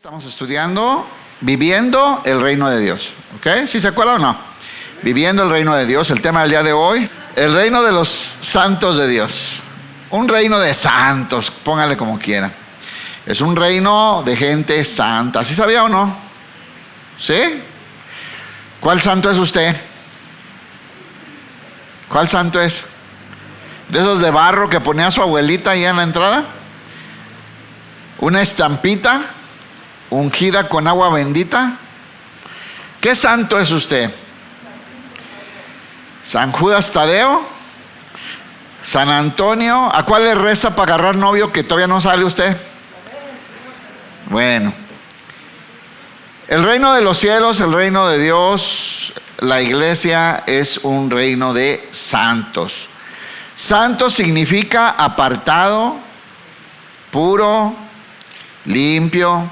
Estamos estudiando Viviendo el Reino de Dios. ¿Ok? ¿Sí se acuerdan o no? Viviendo el Reino de Dios. El tema del día de hoy, el reino de los santos de Dios. Un reino de santos, póngale como quiera. Es un reino de gente santa. ¿Sí sabía o no? ¿Sí? ¿Cuál santo es usted? ¿Cuál santo es? ¿De esos de barro que ponía su abuelita ahí en la entrada? ¿Una estampita ungida con agua bendita? ¿Qué santo es usted? ¿San Judas Tadeo? ¿San Antonio? ¿A cuál le reza para agarrar novio que todavía no sale usted? Bueno, el reino de los cielos, el reino de Dios, la iglesia es un reino de santos. Santo significa apartado, puro, limpio.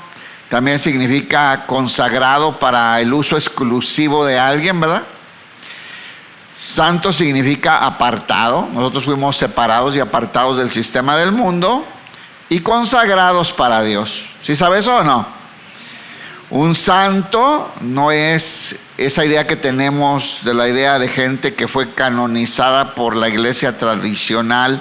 También significa consagrado para el uso exclusivo de alguien, ¿verdad? Santo significa apartado. Nosotros fuimos separados y apartados del sistema del mundo y consagrados para Dios. ¿Sí sabe eso o no? Un santo no es esa idea que tenemos de la idea de gente que fue canonizada por la iglesia tradicional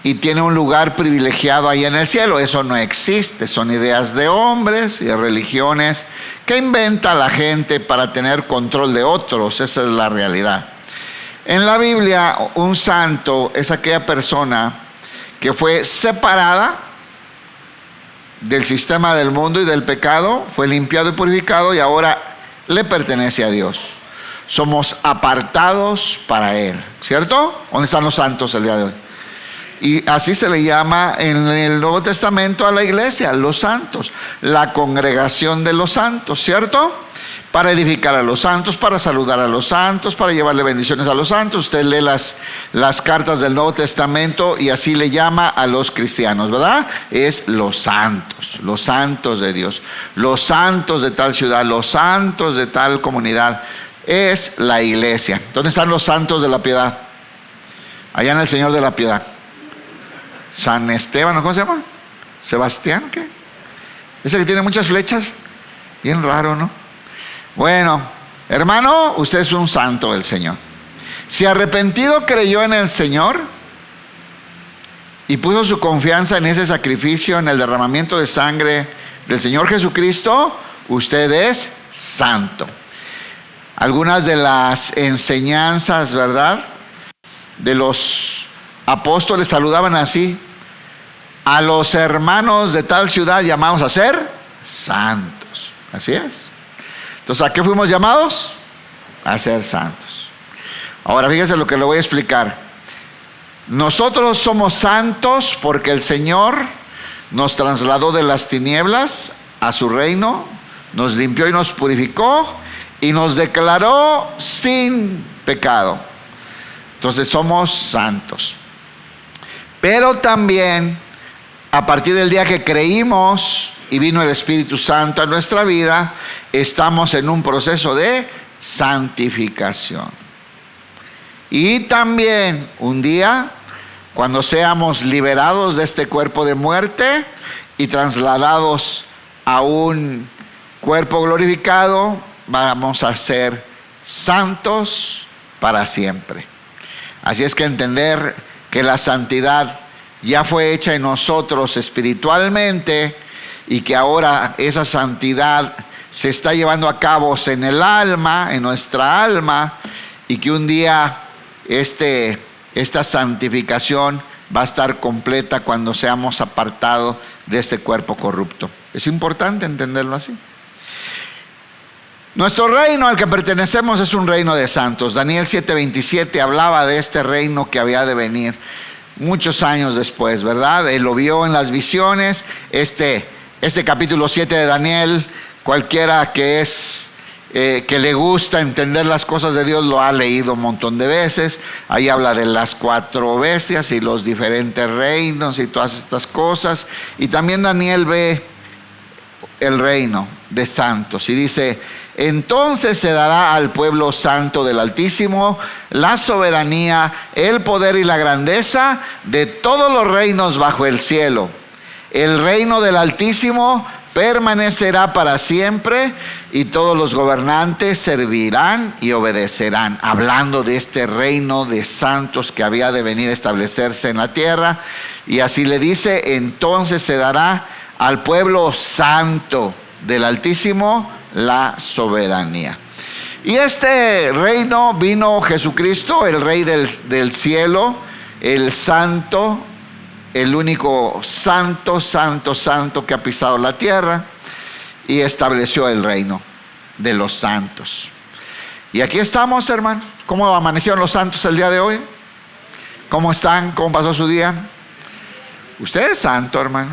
y tiene un lugar privilegiado ahí en el cielo. Eso no existe. Son ideas de hombres y de religiones que inventa la gente para tener control de otros. Esa es la realidad. En la Biblia, un santo es aquella persona que fue separada del sistema del mundo y del pecado, fue limpiado y purificado y ahora le pertenece a Dios. Somos apartados para Él, ¿cierto? ¿Dónde están los santos el día de hoy? Y así se le llama en el Nuevo Testamento a la iglesia, los santos, la congregación de los santos, ¿cierto? Para edificar a los santos, para saludar a los santos, para llevarle bendiciones a los santos. Usted lee las cartas del Nuevo Testamento y así le llama a los cristianos, ¿verdad? Es los santos de Dios, los santos de tal ciudad, los santos de tal comunidad. Es la iglesia. ¿Dónde están los santos de la piedad? Allá en el Señor de la Piedad. San Esteban, ¿cómo se llama? Sebastián, ¿qué? Ese que tiene muchas flechas. Bien raro, ¿no? Bueno, hermano, usted es un santo del Señor. Si arrepentido creyó en el Señor y puso su confianza en ese sacrificio, en el derramamiento de sangre del Señor Jesucristo, usted es santo. Algunas de las enseñanzas, ¿verdad?, de los apóstoles saludaban así: a los hermanos de tal ciudad llamamos a ser santos. Así es. Entonces, ¿a qué fuimos llamados? A ser santos. Ahora fíjese lo que le voy a explicar. Nosotros somos santos porque el Señor nos trasladó de las tinieblas a su reino, nos limpió y nos purificó y nos declaró sin pecado. Entonces somos santos. Pero también, a partir del día que creímos y vino el Espíritu Santo a nuestra vida, estamos en un proceso de santificación. Y también un día, cuando seamos liberados de este cuerpo de muerte y trasladados a un cuerpo glorificado, vamos a ser santos para siempre. Así es que entender que la santidad ya fue hecha en nosotros espiritualmente y que ahora esa santidad se está llevando a cabo en el alma, en nuestra alma, y que un día esta santificación va a estar completa cuando seamos apartados de este cuerpo corrupto. Es importante entenderlo así. Nuestro reino al que pertenecemos es un reino de santos. Daniel 7:27 hablaba de este reino que había de venir muchos años después, ¿verdad? Él lo vio en las visiones. Este capítulo 7 de Daniel, cualquiera que le gusta entender las cosas de Dios lo ha leído un montón de veces. Ahí habla de las 4 bestias y los diferentes reinos y todas estas cosas. Y también Daniel ve el reino de santos y dice: entonces se dará al pueblo santo del Altísimo la soberanía, el poder y la grandeza de todos los reinos bajo el cielo. El reino del Altísimo permanecerá para siempre y todos los gobernantes servirán y obedecerán. Hablando de este reino de santos que había de venir a establecerse en la tierra. Y así le dice: entonces se dará al pueblo santo del Altísimo la soberanía. Y este reino vino Jesucristo, el Rey del cielo, el santo, el único santo, santo, santo que ha pisado la tierra, y estableció el reino de los santos. Y aquí estamos, hermano. ¿Cómo amanecieron los santos el día de hoy? ¿Cómo están? ¿Cómo pasó su día? Usted es santo, hermano.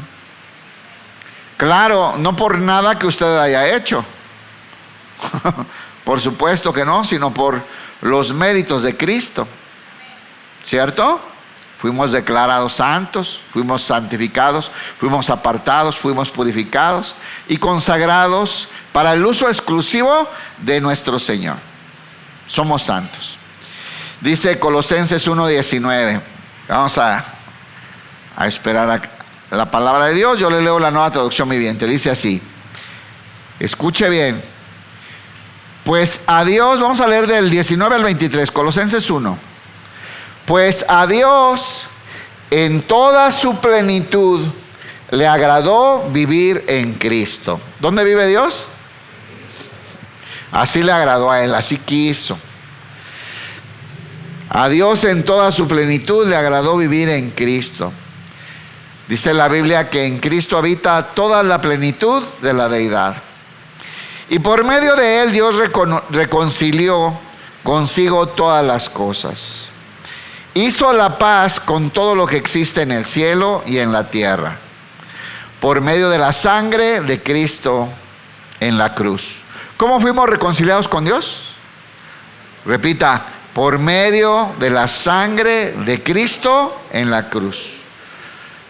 Claro, no por nada que usted haya hecho. Por supuesto que no, sino por los méritos de Cristo. ¿Cierto? Fuimos declarados santos, fuimos santificados, fuimos apartados, fuimos purificados y consagrados para el uso exclusivo de nuestro Señor. Somos santos. Dice Colosenses 1:19. Vamos a esperar a la palabra de Dios. Yo le leo la Nueva Traducción Viviente. Dice así. Escuche bien. Pues a Dios, vamos a leer del 19 al 23, Colosenses 1. Pues a Dios en toda su plenitud le agradó vivir en Cristo. ¿Dónde vive Dios? Así le agradó a Él, así quiso. A Dios en toda su plenitud le agradó vivir en Cristo. Dice la Biblia que en Cristo habita toda la plenitud de la deidad. Y por medio de Él Dios reconcilió consigo todas las cosas. Hizo la paz con todo lo que existe en el cielo y en la tierra, por medio de la sangre de Cristo en la cruz. ¿Cómo fuimos reconciliados con Dios? Repita: por medio de la sangre de Cristo en la cruz.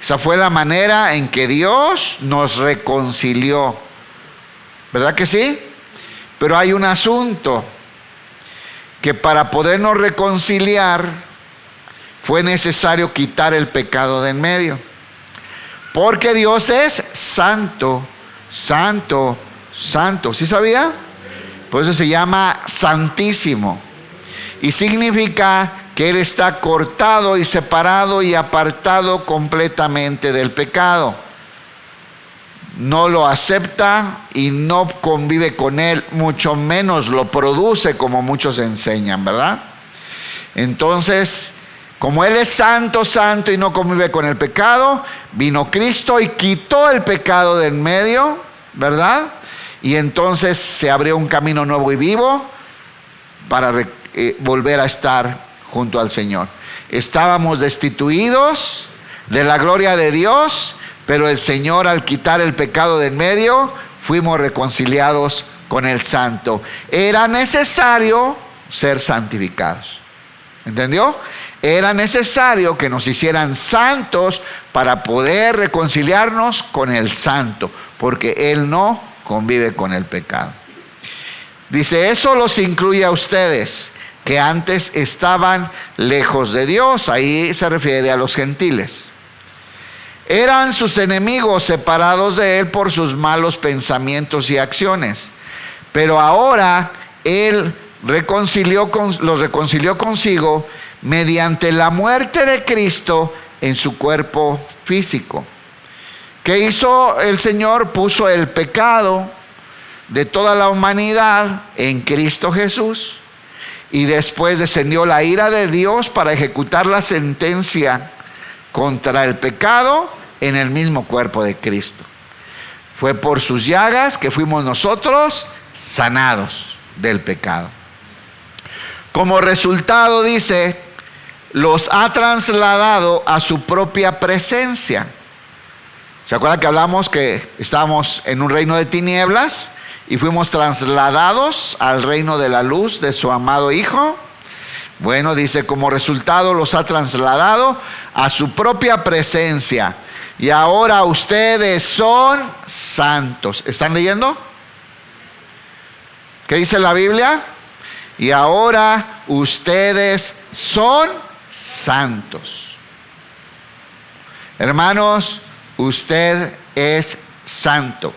Esa fue la manera en que Dios nos reconcilió. ¿Verdad que sí? Pero hay un asunto, que para podernos reconciliar fue necesario quitar el pecado de en medio. Porque Dios es santo, santo, santo. ¿Sí sabía? Por eso se llama santísimo. Y significa que Él está cortado y separado y apartado completamente del pecado. No lo acepta y no convive con él, mucho menos lo produce como muchos enseñan, ¿verdad? Entonces, como Él es santo, santo y no convive con el pecado, vino Cristo y quitó el pecado de en medio, ¿verdad? Y entonces se abrió un camino nuevo y vivo para volver a estar junto al Señor. Estábamos destituidos de la gloria de Dios, pero el Señor, al quitar el pecado de en medio, fuimos reconciliados con el Santo. Era necesario ser santificados. ¿Entendió? Era necesario que nos hicieran santos para poder reconciliarnos con el Santo, porque Él no convive con el pecado. Dice: eso los incluye a ustedes, que antes estaban lejos de Dios. Ahí se refiere a los gentiles. Eran sus enemigos, separados de Él por sus malos pensamientos y acciones. Pero ahora Él los reconcilió consigo mediante la muerte de Cristo en su cuerpo físico. ¿Qué hizo el Señor? Puso el pecado de toda la humanidad en Cristo Jesús. Y después descendió la ira de Dios para ejecutar la sentencia contra el pecado en el mismo cuerpo de Cristo. Fue por sus llagas que fuimos nosotros sanados del pecado. Como resultado, dice, los ha trasladado a su propia presencia. ¿Se acuerdan que hablamos que estábamos en un reino de tinieblas y fuimos trasladados al reino de la luz de su amado Hijo? Bueno, dice, como resultado los ha trasladado a su propia presencia. Y ahora ustedes son santos. ¿Están leyendo? ¿Qué dice la Biblia? Y ahora ustedes son santos. Hermanos, usted es santo.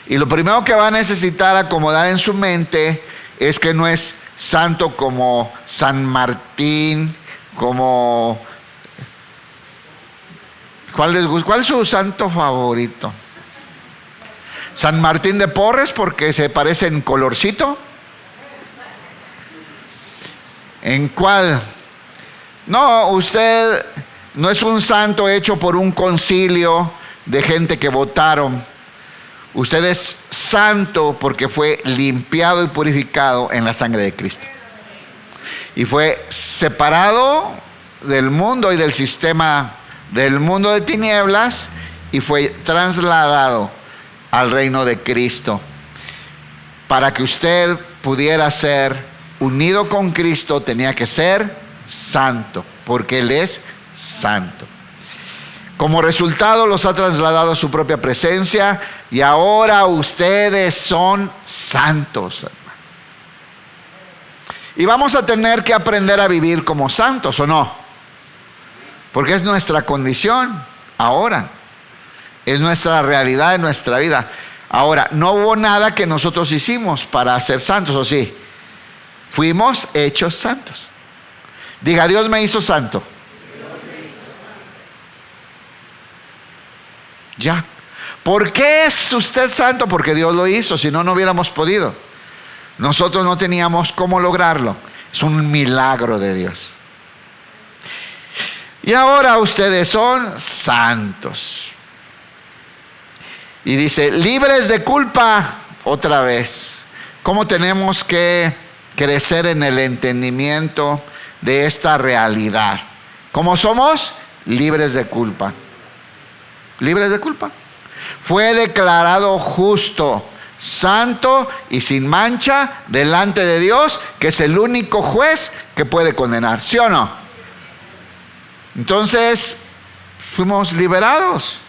Y lo primero que va a necesitar acomodar en su mente es que no es santo como San Martín, como... ¿Cuál es su santo favorito? San Martín de Porres, porque se parece en colorcito. ¿En cuál? No, usted no es un santo hecho por un concilio de gente que votaron. Usted es santo porque fue limpiado y purificado en la sangre de Cristo. Y fue separado del mundo y del sistema del mundo de tinieblas y fue trasladado al reino de Cristo. Para que usted pudiera ser unido con Cristo, tenía que ser santo, porque Él es santo. Como resultado los ha trasladado a su propia presencia y ahora ustedes son santos. Y vamos a tener que aprender a vivir como santos, ¿o no? Porque es nuestra condición ahora. Es nuestra realidad en nuestra vida. Ahora, no hubo nada que nosotros hicimos para ser santos, ¿o sí? Fuimos hechos santos. Diga, Dios me hizo santo. Ya. ¿Por qué es usted santo? Porque Dios lo hizo, si no, no hubiéramos podido. Nosotros no teníamos cómo lograrlo. Es un milagro de Dios. Y ahora ustedes son santos. Y dice, libres de culpa, otra vez. ¿Cómo tenemos que crecer en el entendimiento de esta realidad? ¿Cómo somos? Libres de culpa. Libres de culpa. Fue declarado justo, santo y sin mancha delante de Dios, que es el único juez que puede condenar, ¿sí o no? Entonces, fuimos liberados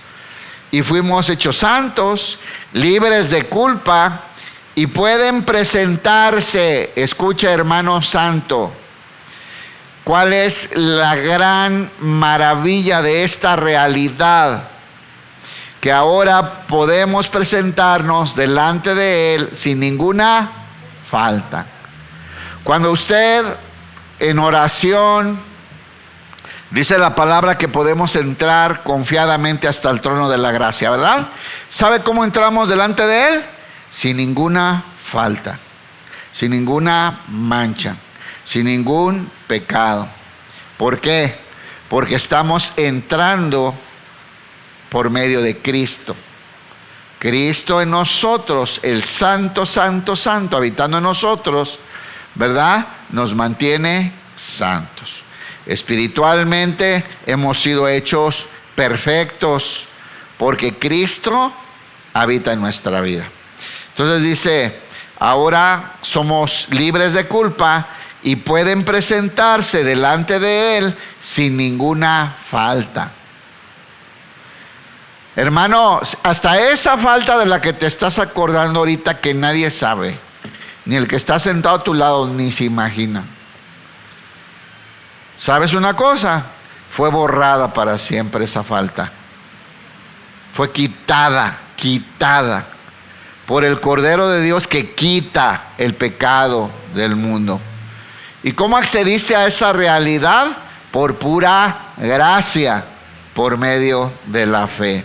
y fuimos hechos santos, libres de culpa, y pueden presentarse. Escucha, hermano santo, ¿cuál es la gran maravilla de esta realidad? Que ahora podemos presentarnos delante de Él sin ninguna falta. Cuando usted en oración dice la palabra que podemos entrar confiadamente hasta el trono de la gracia, ¿verdad? ¿Sabe cómo entramos delante de Él? Sin ninguna falta, sin ninguna mancha, sin ningún pecado. ¿Por qué? Porque estamos entrando por medio de Cristo. Cristo en nosotros, el santo, santo, santo, habitando en nosotros, ¿verdad? Nos mantiene santos. Espiritualmente hemos sido hechos perfectos porque Cristo habita en nuestra vida. Entonces dice, ahora somos libres de culpa y pueden presentarse delante de Él sin ninguna falta. Hermano, hasta esa falta de la que te estás acordando ahorita que nadie sabe, ni el que está sentado a tu lado ni se imagina. ¿Sabes una cosa? Fue borrada para siempre esa falta. Fue quitada por el Cordero de Dios que quita el pecado del mundo. ¿Y cómo accediste a esa realidad? Por pura gracia, por medio de la fe.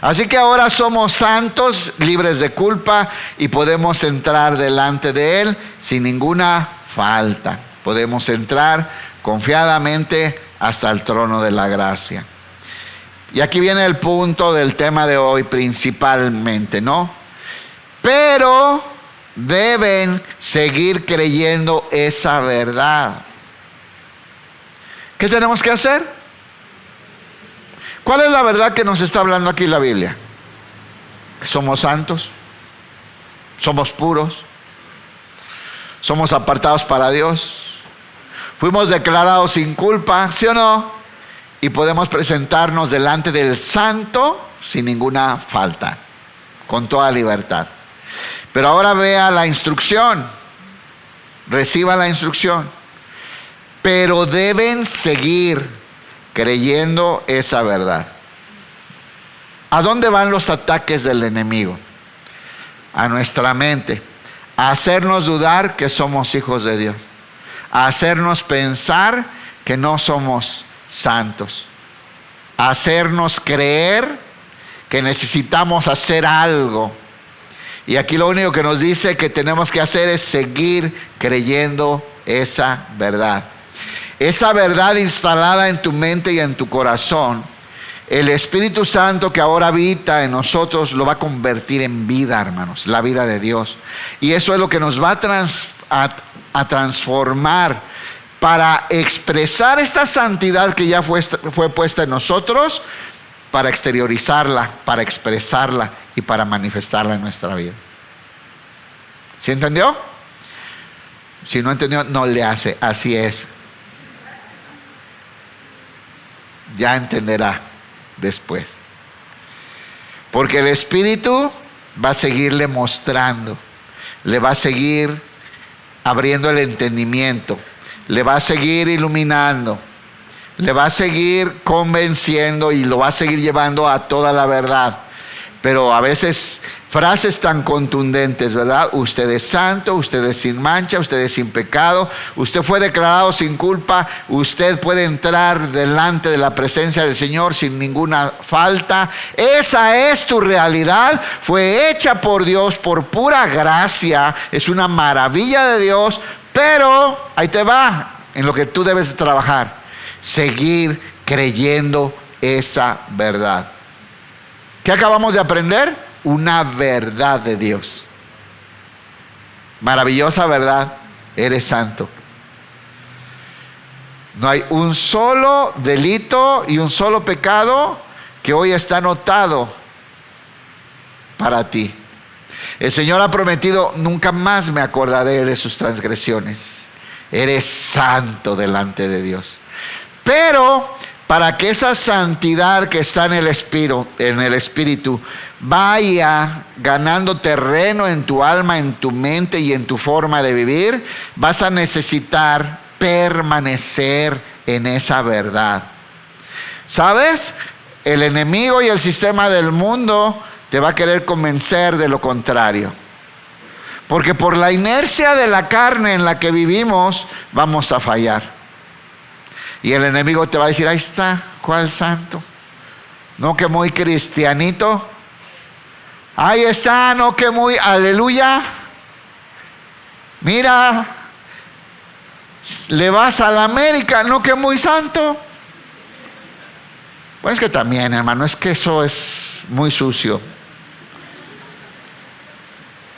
Así que ahora somos santos, libres de culpa y podemos entrar delante de Él sin ninguna falta. Podemos entrar confiadamente hasta el trono de la gracia. Y aquí viene el punto del tema de hoy principalmente, ¿no? Pero deben seguir creyendo esa verdad. ¿Qué tenemos que hacer? ¿Cuál es la verdad que nos está hablando aquí la Biblia? Somos santos, somos puros, somos apartados para Dios, fuimos declarados sin culpa, ¿sí o no? Y podemos presentarnos delante del Santo sin ninguna falta, con toda libertad. Pero ahora vea la instrucción, reciba la instrucción. Pero deben seguir creyendo esa verdad. ¿A dónde van los ataques del enemigo? a nuestra mente, a hacernos dudar que somos hijos de Dios, a hacernos pensar que no somos santos, a hacernos creer que necesitamos hacer algo. Y aquí lo único que nos dice que tenemos que hacer es seguir creyendo esa verdad. Esa verdad instalada en tu mente y en tu corazón, el Espíritu Santo que ahora habita en nosotros lo va a convertir en vida, hermanos, la vida de Dios. Y eso es lo que nos va a transformar para expresar esta santidad que ya fue puesta en nosotros, para exteriorizarla, para expresarla y para manifestarla en nuestra vida. ¿Sí entendió? Si no entendió, no le hace. Así es. Ya entenderá después. Porque el Espíritu va a seguirle mostrando, le va a seguir abriendo el entendimiento, le va a seguir iluminando, le va a seguir convenciendo y lo va a seguir llevando a toda la verdad. Pero a veces frases tan contundentes, ¿verdad? Usted es santo, usted es sin mancha, usted es sin pecado, usted fue declarado sin culpa, usted puede entrar delante de la presencia del Señor sin ninguna falta. Esa es tu realidad, fue hecha por Dios por pura gracia, es una maravilla de Dios, pero ahí te va, en lo que tú debes trabajar, seguir creyendo esa verdad. ¿Qué acabamos de aprender? Una verdad de Dios. Maravillosa verdad, eres santo. No hay un solo delito y un solo pecado que hoy está anotado para ti. El Señor ha prometido, nunca más me acordaré de sus transgresiones. Eres santo delante de Dios. Pero para que esa santidad que está en el Espíritu vaya ganando terreno en tu alma, en tu mente y en tu forma de vivir, vas a necesitar permanecer en esa verdad. ¿Sabes? El enemigo y el sistema del mundo te va a querer convencer de lo contrario. Porque por la inercia de la carne en la que vivimos, vamos a fallar. Y el enemigo te va a decir, ahí está, ¿cuál santo? No que muy cristianito. Ahí está, no que muy aleluya. Mira, le vas a la América, no que muy santo. Pues es que también, hermano, es que eso es muy sucio.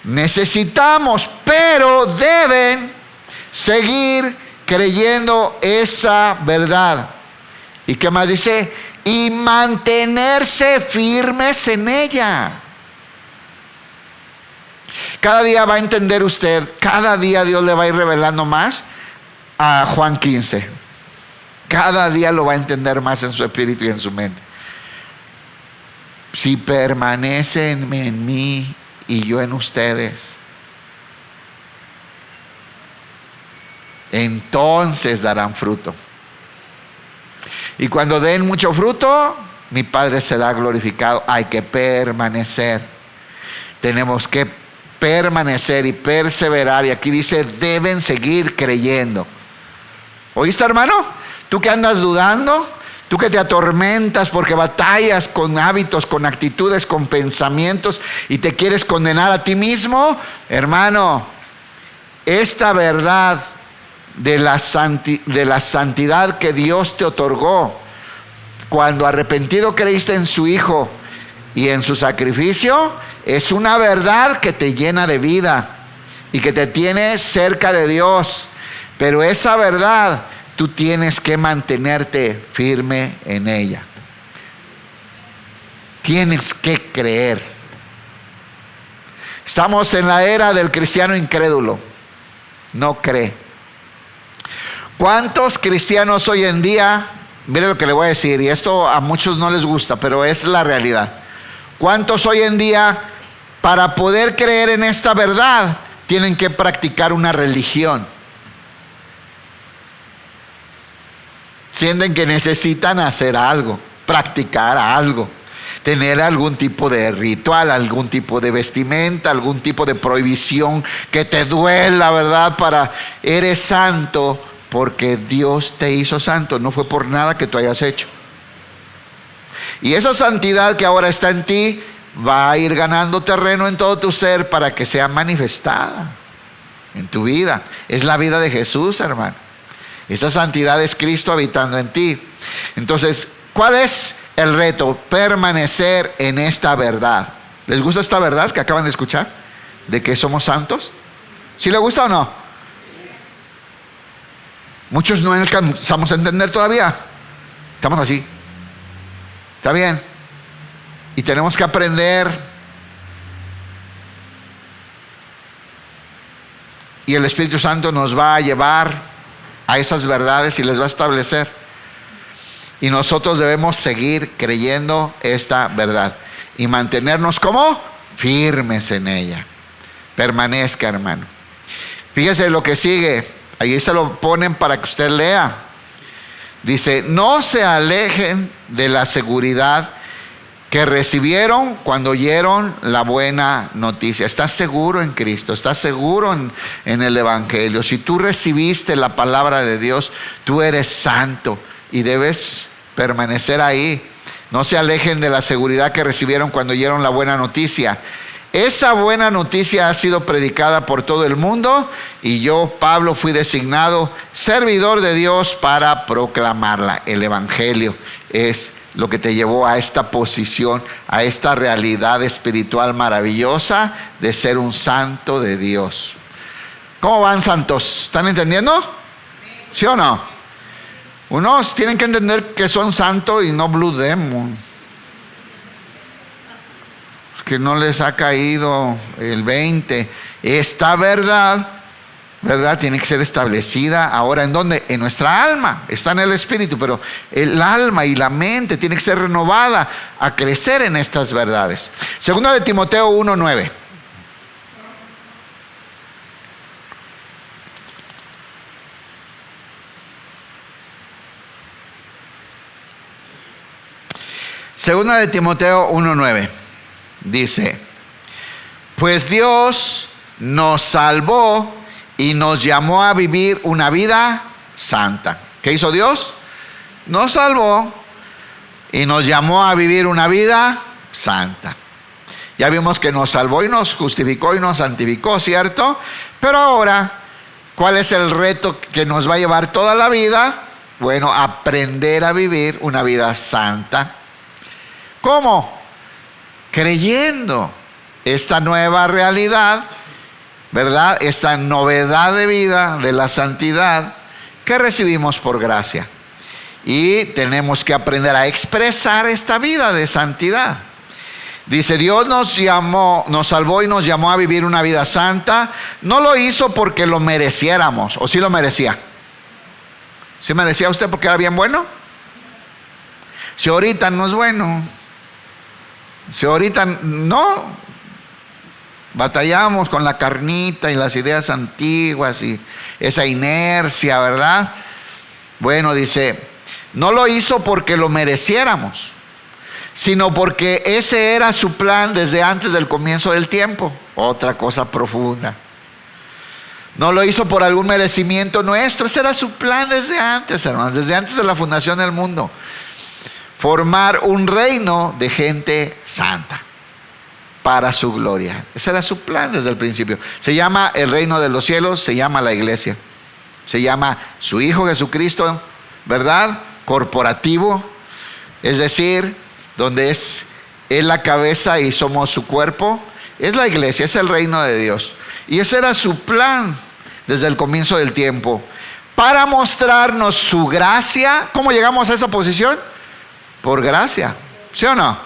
Necesitamos, pero deben seguir creyendo esa verdad. ¿Y qué más dice? Y mantenerse firmes en ella. Cada día va a entender usted, cada día Dios le va a ir revelando más a Juan 15. Cada día lo va a entender más en su espíritu y en su mente. Si permanecen en mí y yo en ustedes, entonces darán fruto. Y cuando den mucho fruto, mi Padre será glorificado. Hay que permanecer. Tenemos que permanecer y perseverar. Y aquí dice, deben seguir creyendo. ¿Oíste, hermano? Tú que andas dudando, tú que te atormentas porque batallas con hábitos, con actitudes, con pensamientos y te quieres condenar a ti mismo, hermano, esta verdad de la santidad que Dios te otorgó cuando arrepentido creíste en su Hijo y en su sacrificio, es una verdad que te llena de vida y que te tiene cerca de Dios. Pero esa verdad tú tienes que mantenerte firme en ella. Tienes que creer. Estamos en la era del cristiano incrédulo. No cree. ¿Cuántos cristianos hoy en día? Mire lo que le voy a decir, y esto a muchos no les gusta, pero es la realidad. ¿Cuántos hoy en día, para poder creer en esta verdad, tienen que practicar una religión? Sienten que necesitan hacer algo, practicar algo. tener algún tipo de ritual, algún tipo de vestimenta, algún tipo de prohibición que te duela, ¿verdad? Eres santo porque Dios te hizo santo, no fue por nada que tú hayas hecho. Y esa santidad que ahora está en ti va a ir ganando terreno en todo tu ser para que sea manifestada en tu vida. Es la vida de Jesús, hermano. Esa santidad es Cristo habitando en ti. Entonces, ¿cuál es el reto? Permanecer en esta verdad. ¿Les gusta esta verdad que acaban de escuchar? ¿De que somos santos? ¿Sí le gusta o no? Muchos no alcanzamos a entender todavía. Estamos así. ¿Está bien? Y tenemos que aprender. Y el Espíritu Santo nos va a llevar a esas verdades y les va a establecer. Y nosotros debemos seguir creyendo esta verdad y mantenernos como firmes en ella. Permanezca, hermano. Fíjese lo que sigue. Ahí se lo ponen para que usted lea. Dice: no se alejen de la seguridad que recibieron cuando oyeron la buena noticia. Estás seguro en Cristo, estás seguro en el Evangelio. Si tú recibiste la palabra de Dios, tú eres santo y debes permanecer ahí. No se alejen de la seguridad que recibieron cuando oyeron la buena noticia. Esa buena noticia ha sido predicada por todo el mundo y yo, Pablo, fui designado servidor de Dios para proclamarla. El Evangelio es lo que te llevó a esta posición, a esta realidad espiritual maravillosa de ser un santo de Dios. ¿Cómo van, santos? ¿Están entendiendo? ¿Sí o no? Unos tienen que entender que son santos y no Blue Demon. Que no les ha caído el 20. Esta verdad tiene que ser establecida ahora. ¿En dónde? En nuestra alma. Está en el espíritu, pero el alma y la mente tiene que ser renovada a crecer en estas verdades. Segunda de Timoteo 1:9. Segunda de Timoteo 1:9. Dice: pues Dios nos salvó y nos llamó a vivir una vida santa. ¿Qué hizo Dios? Nos salvó y nos llamó a vivir una vida santa. Ya vimos que nos salvó y nos justificó y nos santificó, ¿cierto? Pero ahora, ¿cuál es el reto que nos va a llevar toda la vida? Bueno, aprender a vivir una vida santa. ¿Cómo? Creyendo esta nueva realidad, ¿verdad? Esta novedad de vida, de la santidad que recibimos por gracia. Y tenemos que aprender a expresar esta vida de santidad. Dice: Dios nos llamó, nos salvó y nos llamó a vivir una vida santa. No lo hizo porque lo mereciéramos. ¿O sí lo merecía? ¿Sí merecía usted porque era bien bueno? Si ahorita no es bueno, si ahorita no, batallamos con la carnita y las ideas antiguas y esa inercia, ¿verdad? Bueno, dice, no lo hizo porque lo mereciéramos, sino porque ese era su plan desde antes del comienzo del tiempo. Otra cosa profunda. No lo hizo por algún merecimiento nuestro, ese era su plan desde antes, hermanos, desde antes de la fundación del mundo. Formar un reino de gente santa para su gloria. Ese era su plan desde el principio. Se llama el reino de los cielos, se llama la iglesia. Se llama su Hijo Jesucristo, ¿verdad? Corporativo, es decir, donde es Él la cabeza y somos su cuerpo. Es la iglesia, es el reino de Dios. Y ese era su plan desde el comienzo del tiempo. Para mostrarnos su gracia. ¿Cómo llegamos a esa posición? Por gracia, ¿sí o no?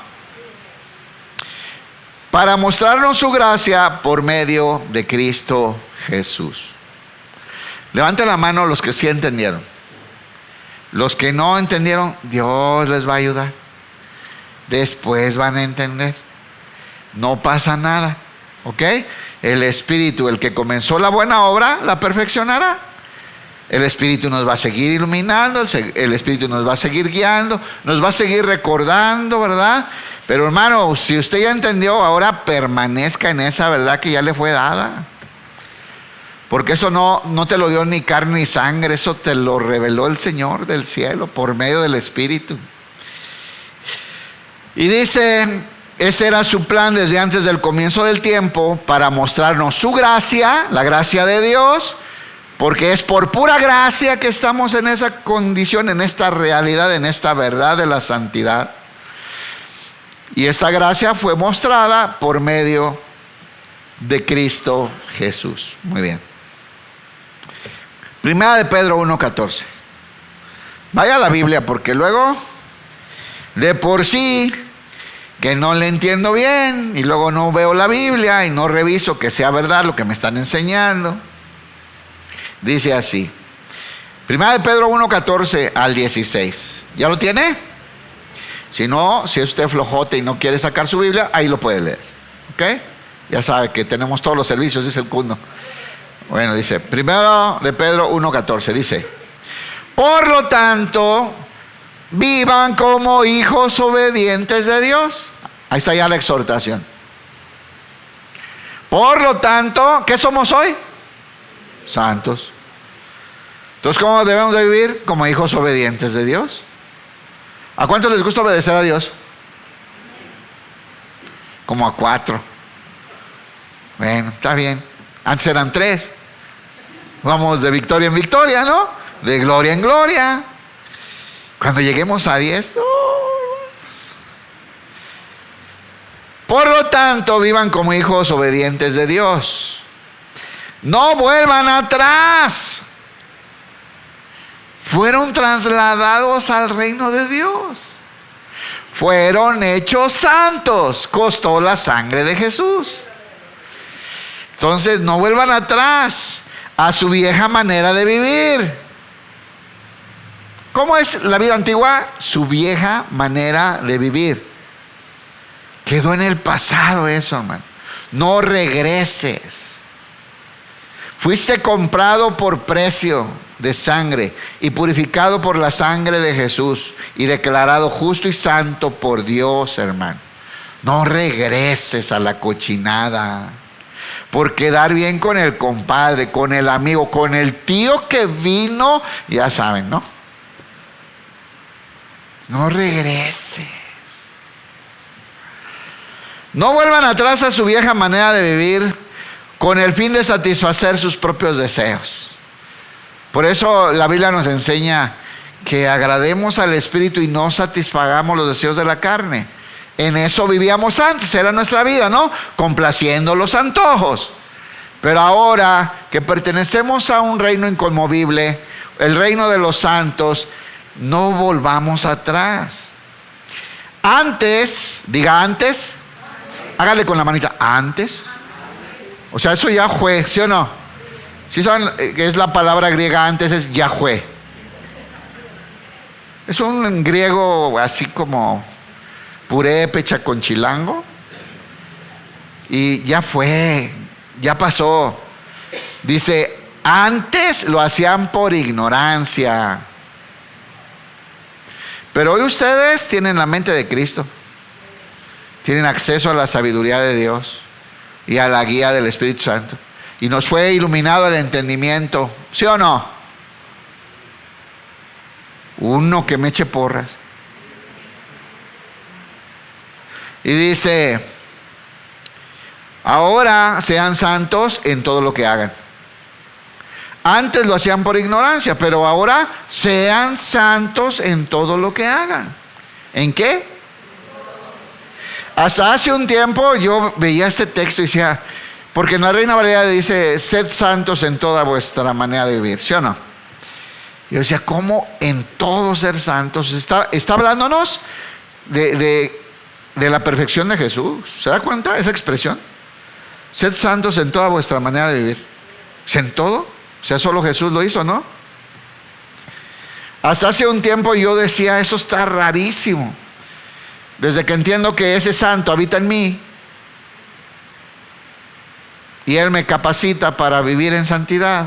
Para mostrarnos su gracia por medio de Cristo Jesús. Levanten la mano los que sí entendieron. Los que no entendieron, Dios les va a ayudar. Después van a entender. No pasa nada, ¿ok? El Espíritu, el que comenzó la buena obra, la perfeccionará. El Espíritu nos va a seguir iluminando, el Espíritu nos va a seguir guiando, nos va a seguir recordando, ¿verdad? Pero hermano, si usted ya entendió, ahora permanezca en esa verdad que ya le fue dada. Porque eso no te lo dio ni carne ni sangre, eso te lo reveló el Señor del cielo por medio del Espíritu. Y dice, ese era su plan desde antes del comienzo del tiempo, para mostrarnos su gracia, la gracia de Dios, porque es por pura gracia que estamos en esa condición, en esta realidad, en esta verdad de la santidad. Y esta gracia fue mostrada por medio de Cristo Jesús. Muy bien. Primera de Pedro 1:14. Vaya a la Biblia, porque luego de por sí que no le entiendo bien, y luego no veo la Biblia y no reviso que sea verdad lo que me están enseñando. Dice así, Primera de Pedro 1:14 al 16. ¿Ya lo tiene? Si no, si es usted flojote y no quiere sacar su Biblia, ahí lo puede leer. ¿Ok? Ya sabe que tenemos todos los servicios, dice el cundo. Bueno, dice, Primera de Pedro 1:14, dice, por lo tanto, vivan como hijos obedientes de Dios. Ahí está ya la exhortación. Por lo tanto, ¿qué somos hoy? Santos. Entonces, ¿cómo debemos de vivir? Como hijos obedientes de Dios. ¿A cuántos les gusta obedecer a Dios? Como a 4. Bueno, está bien. Antes eran 3. Vamos de victoria en victoria, ¿no? De gloria en gloria. Cuando lleguemos a 10, por lo tanto, vivan como hijos obedientes de Dios. No vuelvan atrás. Fueron trasladados al reino de Dios. Fueron hechos santos. Costó la sangre de Jesús. Entonces, no vuelvan atrás a su vieja manera de vivir. ¿Cómo es la vida antigua? Su vieja manera de vivir. Quedó en el pasado eso, hermano. No regreses. Fuiste comprado por precio de sangre y purificado por la sangre de Jesús y declarado justo y santo por Dios, hermano. No regreses a la cochinada por quedar bien con el compadre, con el amigo, con el tío que vino, ya saben, ¿no? No regreses. No vuelvan atrás a su vieja manera de vivir con el fin de satisfacer sus propios deseos. Por eso la Biblia nos enseña que agrademos al Espíritu y no satisfagamos los deseos de la carne. En eso vivíamos antes, era nuestra vida, ¿no? Complaciendo los antojos. Pero ahora que pertenecemos a un reino inconmovible, el reino de los santos, no volvamos atrás. Antes, diga antes, hágale con la manita, antes. O sea, eso ya fue, ¿sí o no? ¿Sí saben que es la palabra griega antes? Es Yahweh. Es un griego así como purépecha con chilango. Y ya fue, ya pasó. Dice, antes lo hacían por ignorancia. Pero hoy ustedes tienen la mente de Cristo. Tienen acceso a la sabiduría de Dios y a la guía del Espíritu Santo. Y nos fue iluminado el entendimiento. ¿Sí o no? Uno que me eche porras. Y dice, ahora sean santos en todo lo que hagan. Antes lo hacían por ignorancia, pero ahora sean santos en todo lo que hagan. ¿En qué? Hasta hace un tiempo yo veía este texto y decía, porque en la Reina Valera dice, sed santos en toda vuestra manera de vivir, ¿sí o no? Yo decía, ¿cómo en todo ser santos? Está hablándonos de la perfección de Jesús. ¿Se da cuenta esa expresión? Sed santos en toda vuestra manera de vivir. ¿En todo? O sea, solo Jesús lo hizo, ¿no? Hasta hace un tiempo yo decía, eso está rarísimo. Desde que entiendo que ese santo habita en mí y Él me capacita para vivir en santidad,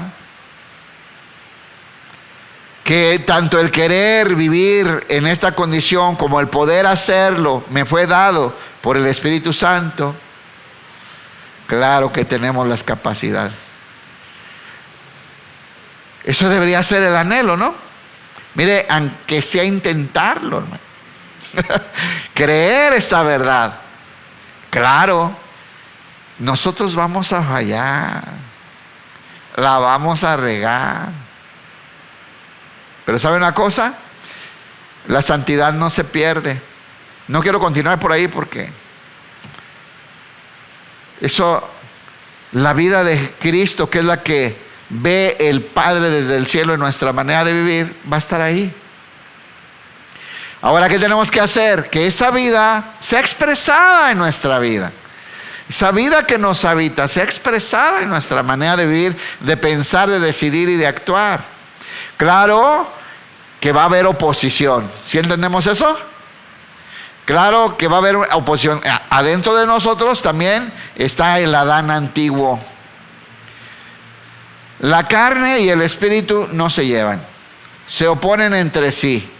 que tanto el querer vivir en esta condición como el poder hacerlo me fue dado por el Espíritu Santo, claro que tenemos las capacidades. Eso debería ser el anhelo, ¿no? Mire, aunque sea intentarlo, hermano. Creer esta verdad. Claro, nosotros vamos a fallar, la vamos a regar. Pero ¿sabe una cosa? La santidad no se pierde. No quiero continuar por ahí porque eso, la vida de Cristo, que es la que ve el Padre desde el cielo en nuestra manera de vivir, va a estar ahí. Ahora, ¿qué tenemos que hacer? Que esa vida sea expresada en nuestra vida. Esa vida que nos habita sea expresada en nuestra manera de vivir, de pensar, de decidir y de actuar. Claro que va a haber oposición. ¿Sí entendemos eso? Claro que va a haber oposición. Adentro de nosotros también está el Adán antiguo. La carne y el espíritu no se llevan, se oponen entre sí.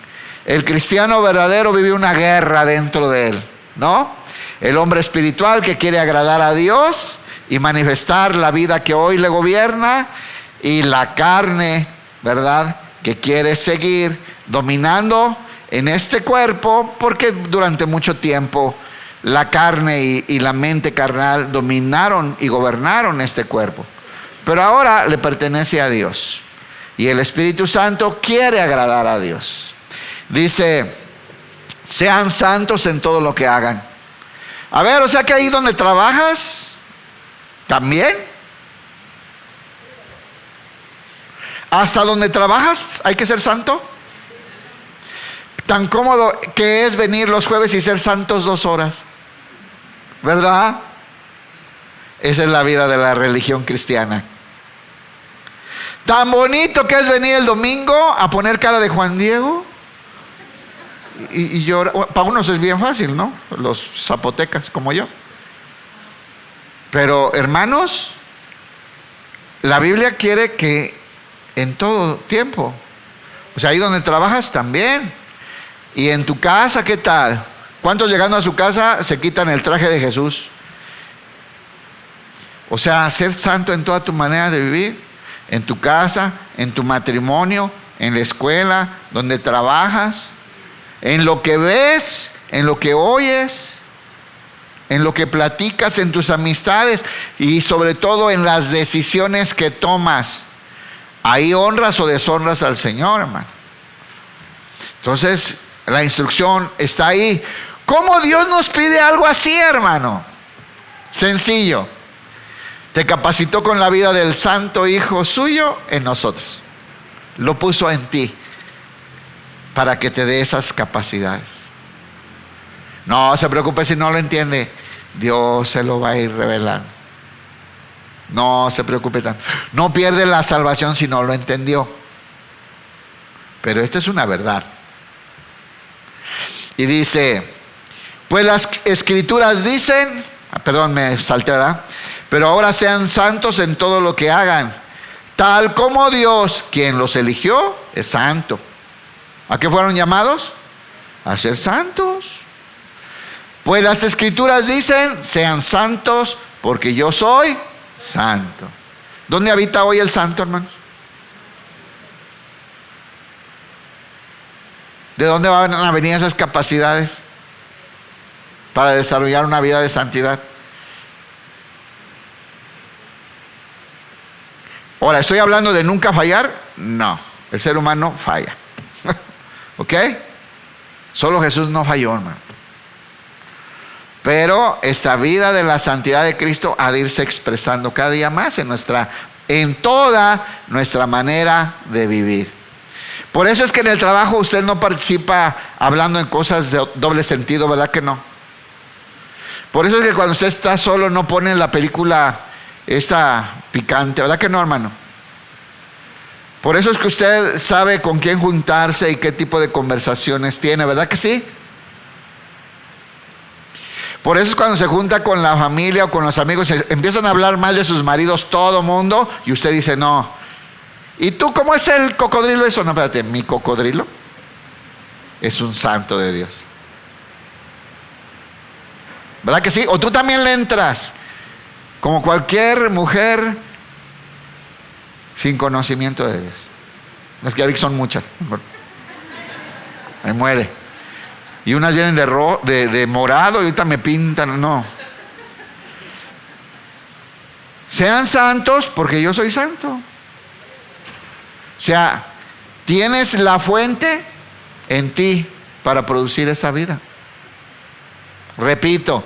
El cristiano verdadero vive una guerra dentro de él, ¿no? El hombre espiritual que quiere agradar a Dios y manifestar la vida que hoy le gobierna, y la carne, ¿verdad?, que quiere seguir dominando en este cuerpo, porque durante mucho tiempo la carne y la mente carnal dominaron y gobernaron este cuerpo. Pero ahora le pertenece a Dios, y el Espíritu Santo quiere agradar a Dios. Dice, sean santos en todo lo que hagan. A ver, o sea que ahí donde trabajas, también. Hasta donde trabajas hay que ser santo. Tan cómodo que es venir los jueves y ser santos 2 horas, ¿verdad? Esa es la vida de la religión cristiana. Tan bonito que es venir el domingo a poner cara de Juan Diego y llorar. Para unos es bien fácil, ¿no? Los zapotecas como yo. Pero hermanos, la Biblia quiere que en todo tiempo, o sea, ahí donde trabajas también, y en tu casa, ¿qué tal? ¿Cuántos llegando a su casa se quitan el traje de Jesús? O sea, ser santo en toda tu manera de vivir, en tu casa, en tu matrimonio, en la escuela, donde trabajas, en lo que ves, en lo que oyes, en lo que platicas, en tus amistades y sobre todo en las decisiones que tomas. Ahí honras o deshonras al Señor, hermano. Entonces, la instrucción está ahí. ¿Cómo Dios nos pide algo así, hermano? Sencillo. Te capacitó con la vida del Santo Hijo suyo en nosotros. Lo puso en ti para que te dé esas capacidades. No se preocupe si no lo entiende. Dios se lo va a ir revelando. No se preocupe tanto. No pierde la salvación si no lo entendió. Pero esta es una verdad. Y dice, pues las escrituras dicen, perdón, me salté, ¿verdad? Pero ahora sean santos en todo lo que hagan, tal como Dios, quien los eligió, es santo. ¿A qué fueron llamados? A ser santos. Pues las escrituras dicen, sean santos porque yo soy santo. ¿Dónde habita hoy el santo, hermanos? ¿De dónde van a venir esas capacidades para desarrollar una vida de santidad? Ahora, ¿estoy hablando de nunca fallar? No, el ser humano falla. ¿Ok? Solo Jesús no falló, hermano. Pero esta vida de la santidad de Cristo ha de irse expresando cada día más en toda nuestra manera de vivir. Por eso es que en el trabajo usted no participa hablando en cosas de doble sentido, ¿verdad que no? Por eso es que cuando usted está solo no pone la película esta picante, ¿verdad que no, hermano? Por eso es que usted sabe con quién juntarse y qué tipo de conversaciones tiene, ¿verdad que sí? Por eso es cuando se junta con la familia o con los amigos, empiezan a hablar mal de sus maridos todo mundo y usted dice, no, ¿Y tú cómo es el cocodrilo eso? No, espérate, mi cocodrilo es un santo de Dios. ¿Verdad que sí? O tú también le entras como cualquier mujer sin conocimiento de Dios. Las que ya vi que son muchas. Ahí muere. Y unas vienen de morado y ahorita me pintan. No. Sean santos porque yo soy santo. O sea, tienes la fuente en ti para producir esa vida. Repito,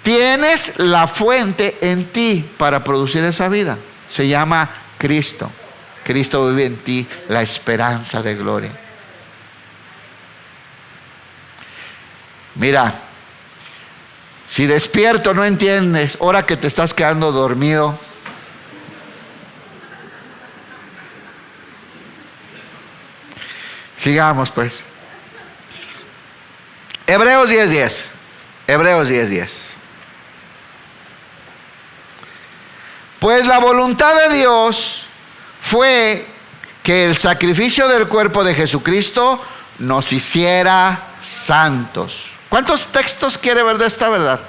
tienes la fuente en ti para producir esa vida. Se llama Cristo. Cristo vive en ti, la esperanza de gloria. Mira, si despierto no entiendes, ahora que te estás quedando dormido, sigamos pues. Hebreos 10:10. Hebreos 10:10. Pues la voluntad de Dios fue que el sacrificio del cuerpo de Jesucristo nos hiciera santos. ¿Cuántos textos quiere ver de esta verdad?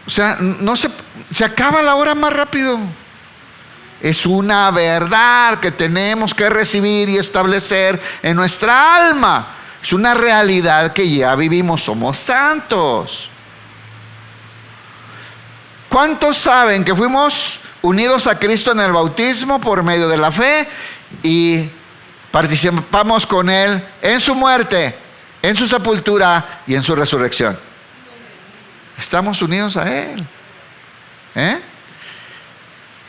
O sea, no se acaba la hora más rápido. Es una verdad que tenemos que recibir y establecer en nuestra alma. Es una realidad que ya vivimos, somos santos. ¿Cuántos saben que fuimos unidos a Cristo en el bautismo por medio de la fe y participamos con Él en su muerte, en su sepultura y en su resurrección? Estamos unidos a Él.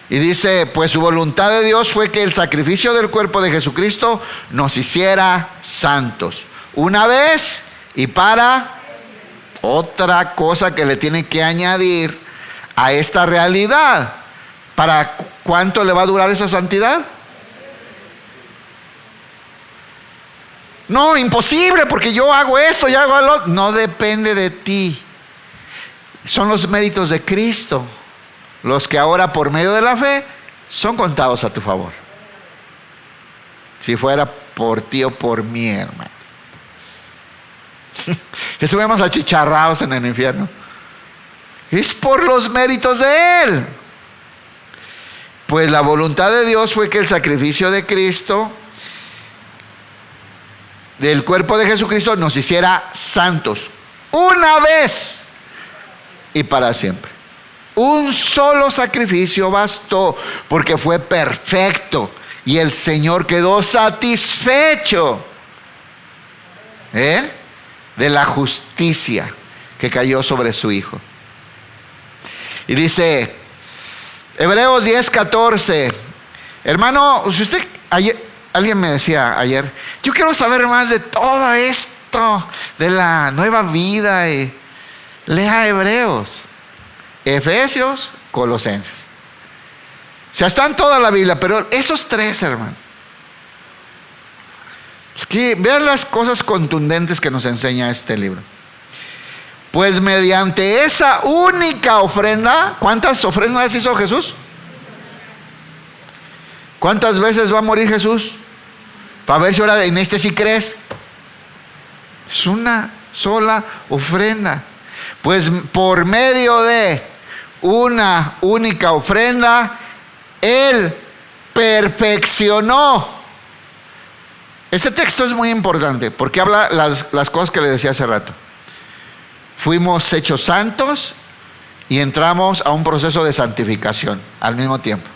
Y dice, pues su voluntad de Dios fue que el sacrificio del cuerpo de Jesucristo nos hiciera santos. Una vez y para otra cosa que le tiene que añadir a esta realidad. ¿Para cuánto le va a durar esa santidad? No, imposible, porque yo hago esto, yo hago lo otro. No depende de ti. Son los méritos de Cristo los que ahora por medio de la fe son contados a tu favor. Si fuera por ti o por mí, hermano, que estuviéramos achicharrados en el infierno. Es por los méritos de Él. Pues la voluntad de Dios fue que el sacrificio de Cristo, del cuerpo de Jesucristo, nos hiciera santos una vez y para siempre. Un solo sacrificio bastó, porque fue perfecto y el Señor quedó satisfecho de la justicia que cayó sobre su Hijo. Y dice Hebreos 10:14. Hermano, si usted alguien me decía ayer, yo quiero saber más de todo esto de la nueva vida, y lea Hebreos, Efesios, Colosenses. O sea, está en toda la Biblia, pero esos tres, hermano, es que vean las cosas contundentes que nos enseña este libro. Pues mediante esa única ofrenda, ¿cuántas ofrendas hizo Jesús? ¿Cuántas veces va a morir Jesús? Para ver si ahora en este sí crees. Es una sola ofrenda. Pues por medio de una única ofrenda, Él perfeccionó. Este texto es muy importante porque habla las cosas que le decía hace rato. Fuimos hechos santos y entramos a un proceso de santificación al mismo tiempo.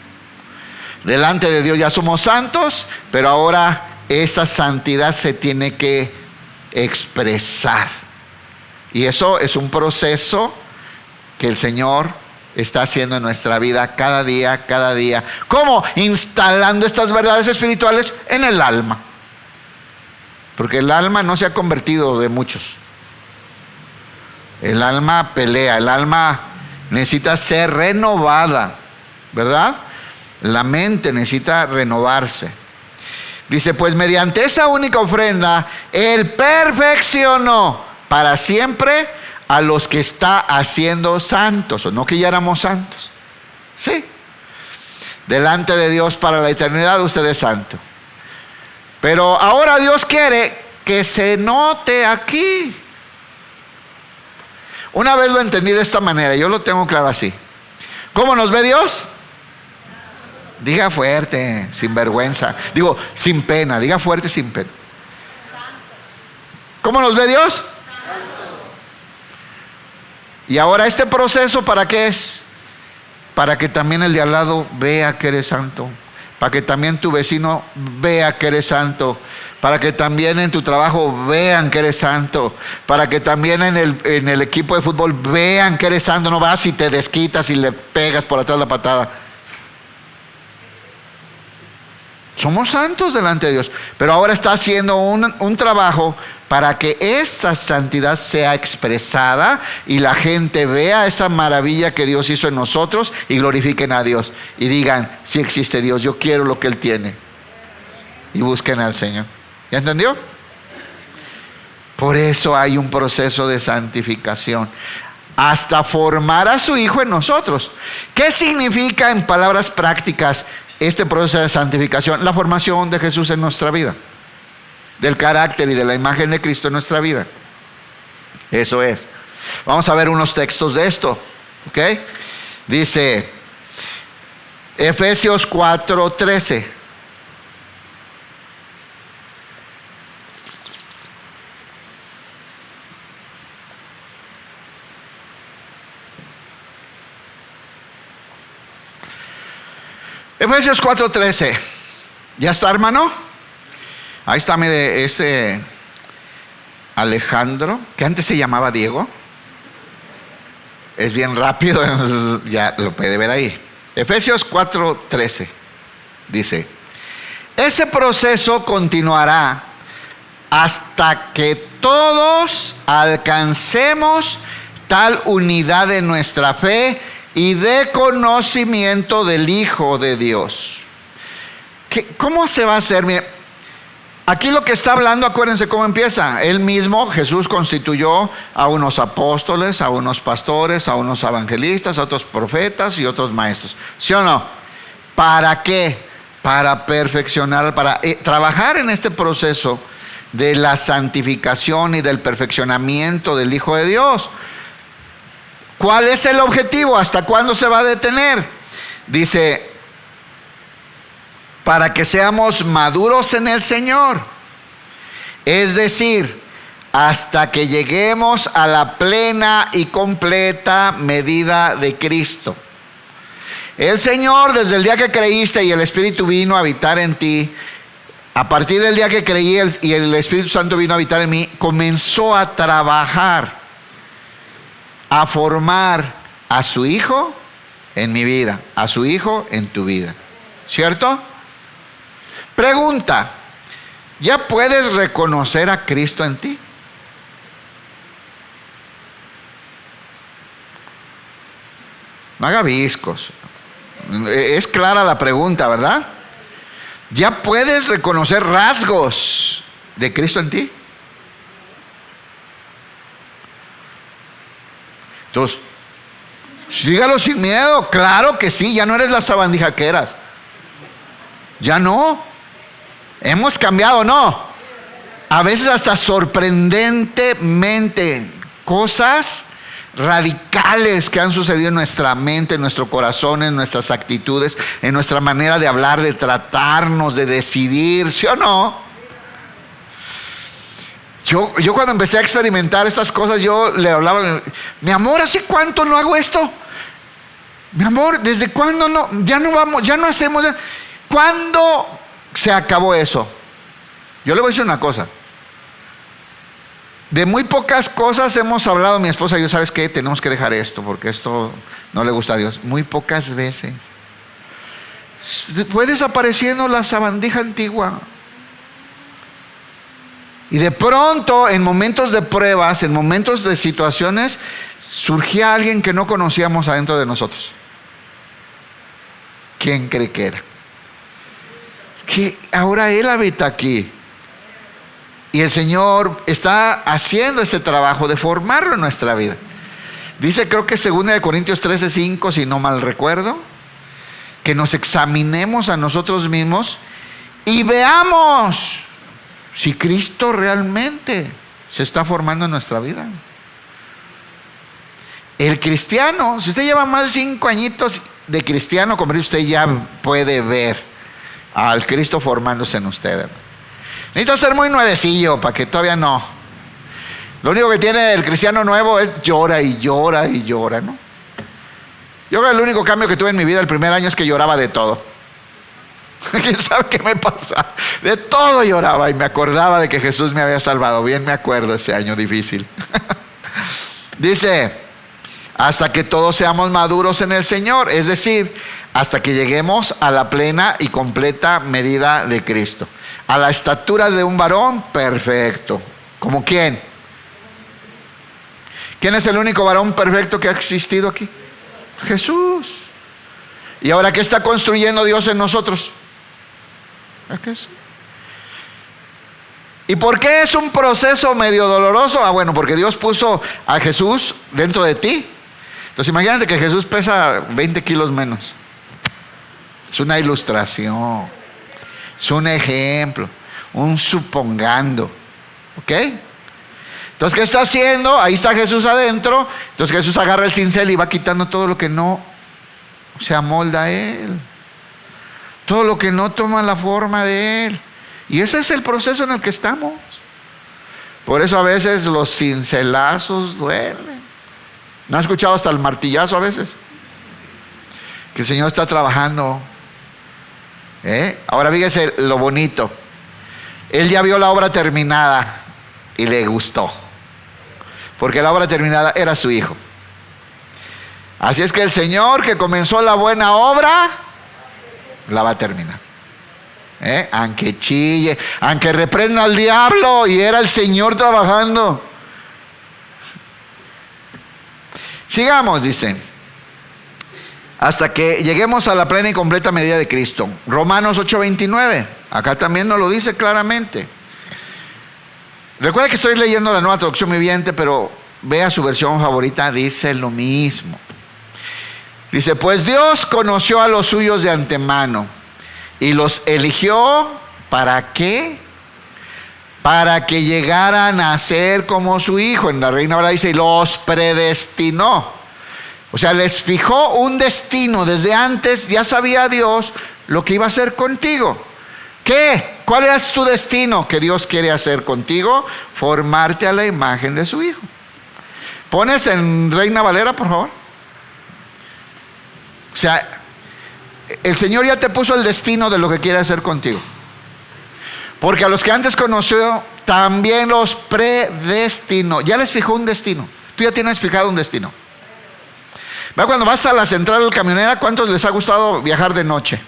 Delante de Dios ya somos santos, pero ahora esa santidad se tiene que expresar. Y eso es un proceso que el Señor está haciendo en nuestra vida cada día, cada día. ¿Cómo? Instalando estas verdades espirituales en el alma. Porque el alma no se ha convertido de muchos. El alma pelea, el alma necesita ser renovada, ¿verdad? La mente necesita renovarse. Dice, pues mediante esa única ofrenda, Él perfeccionó para siempre a los que está haciendo santos. ¿O no que ya éramos santos? Sí. delante de Dios para la eternidad, usted es santo. Pero ahora Dios quiere que se note aquí. Una vez lo entendí de esta manera, yo lo tengo claro así. ¿Cómo nos ve Dios? Diga fuerte, sin vergüenza. Digo, sin pena, diga fuerte, sin pena. ¿Cómo nos ve Dios? Y ahora este proceso, ¿para qué es? Para que también el de al lado vea que eres santo. Para que también tu vecino vea que eres santo. Para que también en tu trabajo vean que eres santo. Para que también en el equipo de fútbol vean que eres santo. No vas y te desquitas y le pegas por atrás la patada. Somos santos delante de Dios. Pero ahora está haciendo un trabajo para que esta santidad sea expresada y la gente vea esa maravilla que Dios hizo en nosotros y glorifiquen a Dios. Y digan, sí existe Dios, yo quiero lo que Él tiene. Y busquen al Señor. ¿Ya entendió? Por eso hay un proceso de santificación. Hasta formar a su Hijo en nosotros. ¿Qué significa en palabras prácticas este proceso de santificación? La formación de Jesús en nuestra vida. Del carácter y de la imagen de Cristo en nuestra vida. Eso es. Vamos a ver unos textos de esto. ¿Ok? Dice Efesios 4:13. Efesios 4:13. ¿Ya está, hermano? Ahí está, mire, Alejandro, que antes se llamaba Diego. Es bien rápido, ya lo puede ver ahí. Efesios 4:13 dice: ese proceso continuará hasta que todos alcancemos tal unidad en nuestra fe y de conocimiento del Hijo de Dios. ¿Cómo se va a hacer? Mire, aquí lo que está hablando, acuérdense cómo empieza. Él mismo, Jesús, constituyó a unos apóstoles, a unos pastores, a unos evangelistas, a otros profetas y otros maestros. ¿Sí o no? ¿Para qué? Para perfeccionar, para trabajar en este proceso de la santificación y del perfeccionamiento del Hijo de Dios. ¿Cuál es el objetivo? ¿Hasta cuándo se va a detener? Dice, para que seamos maduros en el Señor. Es decir, hasta que lleguemos a la plena y completa medida de Cristo. El Señor, desde el día que creíste y el Espíritu vino a habitar en ti, a partir del día que creí y el Espíritu Santo vino a habitar en mí, comenzó a trabajar, a formar a su Hijo en mi vida, a su Hijo en tu vida. ¿Cierto? Pregunta: ¿ya puedes reconocer a Cristo en ti? No haga viscos. Es clara la pregunta, ¿verdad? ¿Ya puedes reconocer rasgos de Cristo en ti? Entonces, dígalo sin miedo. Claro que sí, ya no eres la sabandija que eras. Ya no. Hemos cambiado, ¿no? A veces hasta sorprendentemente cosas radicales que han sucedido en nuestra mente, en nuestro corazón, en nuestras actitudes, en nuestra manera de hablar, de tratarnos, de decidir, ¿sí o no? Yo cuando empecé a experimentar estas cosas, yo le hablaba: mi amor, ¿hace cuánto no hago esto? Mi amor, ¿desde cuándo no? Ya no vamos, ya no hacemos. ¿Cuándo se acabó eso? Yo le voy a decir una cosa. De muy pocas cosas hemos hablado mi esposa y yo: ¿sabes qué? Tenemos que dejar esto porque esto no le gusta a Dios. Muy pocas veces. Fue desapareciendo la sabandija antigua. Y de pronto, en momentos de pruebas, en momentos de situaciones, surgía alguien que no conocíamos adentro de nosotros. ¿Quién cree que era? Que ahora Él habita aquí. Y el Señor está haciendo ese trabajo de formarlo en nuestra vida. Dice, creo que 2 Corintios 13:5, si no mal recuerdo, que nos examinemos a nosotros mismos y veamos si Cristo realmente se está formando en nuestra vida. El cristiano, si usted lleva más de 5 añitos de cristiano, como usted ya puede ver al Cristo formándose en usted. Necesita ser muy nuevecillo para que todavía no. Lo único que tiene el cristiano nuevo es llora y llora y llora, ¿no? Yo creo que el único cambio que tuve en mi vida el primer año es que lloraba de todo. ¿Quién sabe qué me pasa? De todo lloraba y me acordaba de que Jesús me había salvado. Bien me acuerdo ese año difícil. Dice, hasta que todos seamos maduros en el Señor, es decir, hasta que lleguemos a la plena y completa medida de Cristo, a la estatura de un varón perfecto. ¿Como quién? ¿Quién es el único varón perfecto que ha existido aquí? Jesús. ¿Y ahora qué está construyendo Dios en nosotros? ¿Y por qué es un proceso medio doloroso? Bueno, porque Dios puso a Jesús dentro de ti. Entonces imagínate que Jesús pesa 20 kilos menos. Es una ilustración, es un ejemplo, un supongando. ¿Ok? Entonces, ¿qué está haciendo? Ahí está Jesús adentro. Entonces Jesús agarra el cincel y va quitando todo lo que no se amolda a Él, todo lo que no toma la forma de Él. Y ese es el proceso en el que estamos. Por eso a veces los cincelazos duelen. ¿No ha escuchado hasta el martillazo a veces? Que el Señor está trabajando. Ahora fíjese lo bonito. Él ya vio la obra terminada y le gustó, porque la obra terminada era su Hijo. Así es que el Señor que comenzó la buena obra la va a terminar. Aunque chille, aunque reprenda al diablo, y era el Señor trabajando. Sigamos, dice, hasta que lleguemos a la plena y completa medida de Cristo. Romanos 8:29, acá también nos lo dice claramente. Recuerda que estoy leyendo la Nueva Traducción Viviente, pero vea su versión favorita, dice lo mismo. Dice, pues Dios conoció a los suyos de antemano y los eligió, ¿para qué? Para que llegaran a ser como su Hijo. En la Reina Valera dice, y los predestinó. O sea, les fijó un destino. Desde antes ya sabía Dios lo que iba a hacer contigo. ¿Qué? ¿Cuál es tu destino que Dios quiere hacer contigo? Formarte a la imagen de su Hijo. ¿Pones en Reina Valera, por favor? O sea, el Señor ya te puso el destino de lo que quiere hacer contigo. Porque a los que antes conoció, también los predestinó. Ya les fijó un destino. Tú ya tienes fijado un destino. ¿Ve? Cuando vas a la central camionera, ¿cuántos les ha gustado viajar de noche?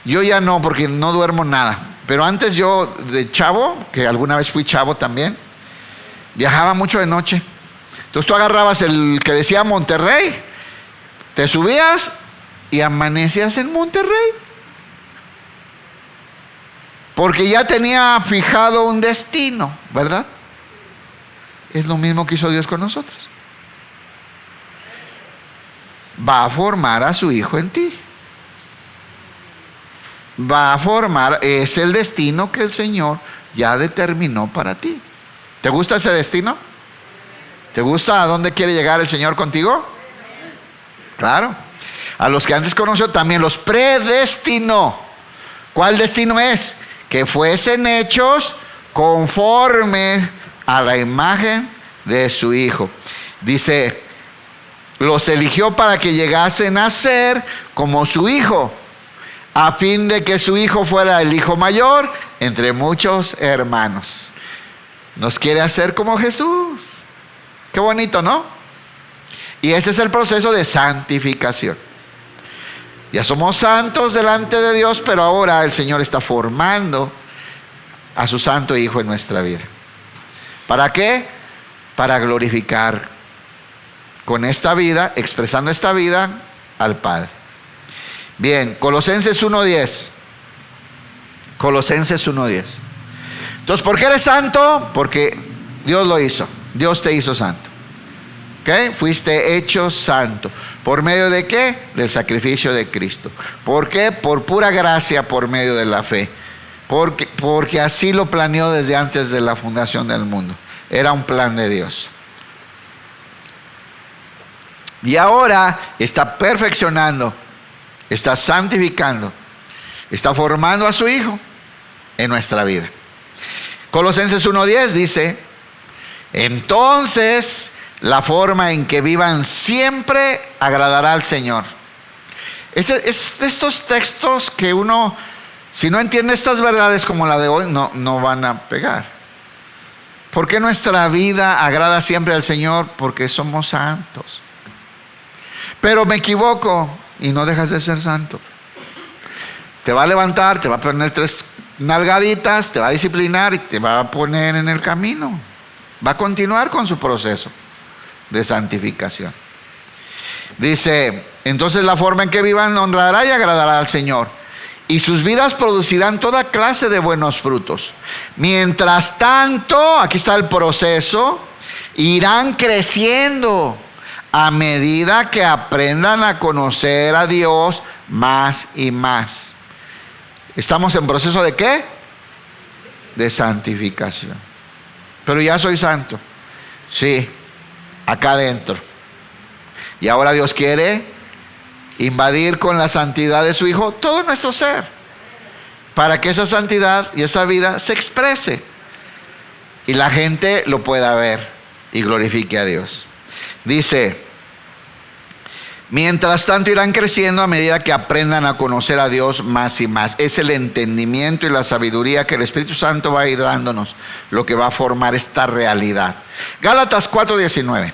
Yo ya no, porque no duermo nada. Pero antes yo, de chavo, que alguna vez fui chavo también, viajaba mucho de noche. Entonces tú agarrabas el que decía Monterrey, te subías y amanecías en Monterrey. Porque ya tenía fijado un destino, ¿verdad? Es lo mismo que hizo Dios con nosotros. Va a formar a su Hijo en ti. Va a formar, es el destino que el Señor ya determinó para ti. ¿Te gusta ese destino? ¿Te gusta a dónde quiere llegar el Señor contigo? Claro. A los que antes conoció también los predestinó. ¿Cuál destino es? Que fuesen hechos conforme a la imagen de su Hijo. Dice, los eligió para que llegasen a ser como su Hijo, a fin de que su Hijo fuera el hijo mayor entre muchos hermanos. Nos quiere hacer como Jesús. Qué bonito, ¿no? Y ese es el proceso de santificación. Ya somos santos delante de Dios, pero ahora el Señor está formando a su santo Hijo en nuestra vida. ¿Para qué? Para glorificar con esta vida, expresando esta vida al Padre. Bien, Colosenses 1:10. Colosenses 1:10. Entonces, ¿por qué eres santo? Porque Dios lo hizo. Dios te hizo santo. ¿Ok? Fuiste hecho santo. ¿Por medio de qué? Del sacrificio de Cristo. ¿Por qué? Por pura gracia, por medio de la fe. Porque así lo planeó desde antes de la fundación del mundo. Era un plan de Dios. Y ahora está perfeccionando, está santificando, está formando a su Hijo en nuestra vida. Colosenses 1:10 dice: entonces la forma en que vivan siempre agradará al Señor. Es de estos textos que uno, si no entiende estas verdades como la de hoy, no van a pegar. ¿Por qué nuestra vida agrada siempre al Señor? Porque somos santos. Pero me equivoco y no dejas de ser santo. Te va a levantar, te va a poner 3 nalgaditas, te va a disciplinar y te va a poner en el camino. Va a continuar con su proceso de santificación. Dice: entonces la forma en que vivan honrará y agradará al Señor, y sus vidas producirán toda clase de buenos frutos. Mientras tanto, aquí está el proceso, irán creciendo a medida que aprendan a conocer a Dios más y más. ¿Estamos en proceso de qué? De santificación. Pero ya soy santo. Sí, acá adentro. Y ahora Dios quiere invadir con la santidad de su Hijo todo nuestro ser, para que esa santidad y esa vida se exprese y la gente lo pueda ver y glorifique a Dios. Dice: mientras tanto irán creciendo a medida que aprendan a conocer a Dios más y más. Es el entendimiento y la sabiduría que el Espíritu Santo va a ir dándonos lo que va a formar esta realidad. Gálatas 4:19.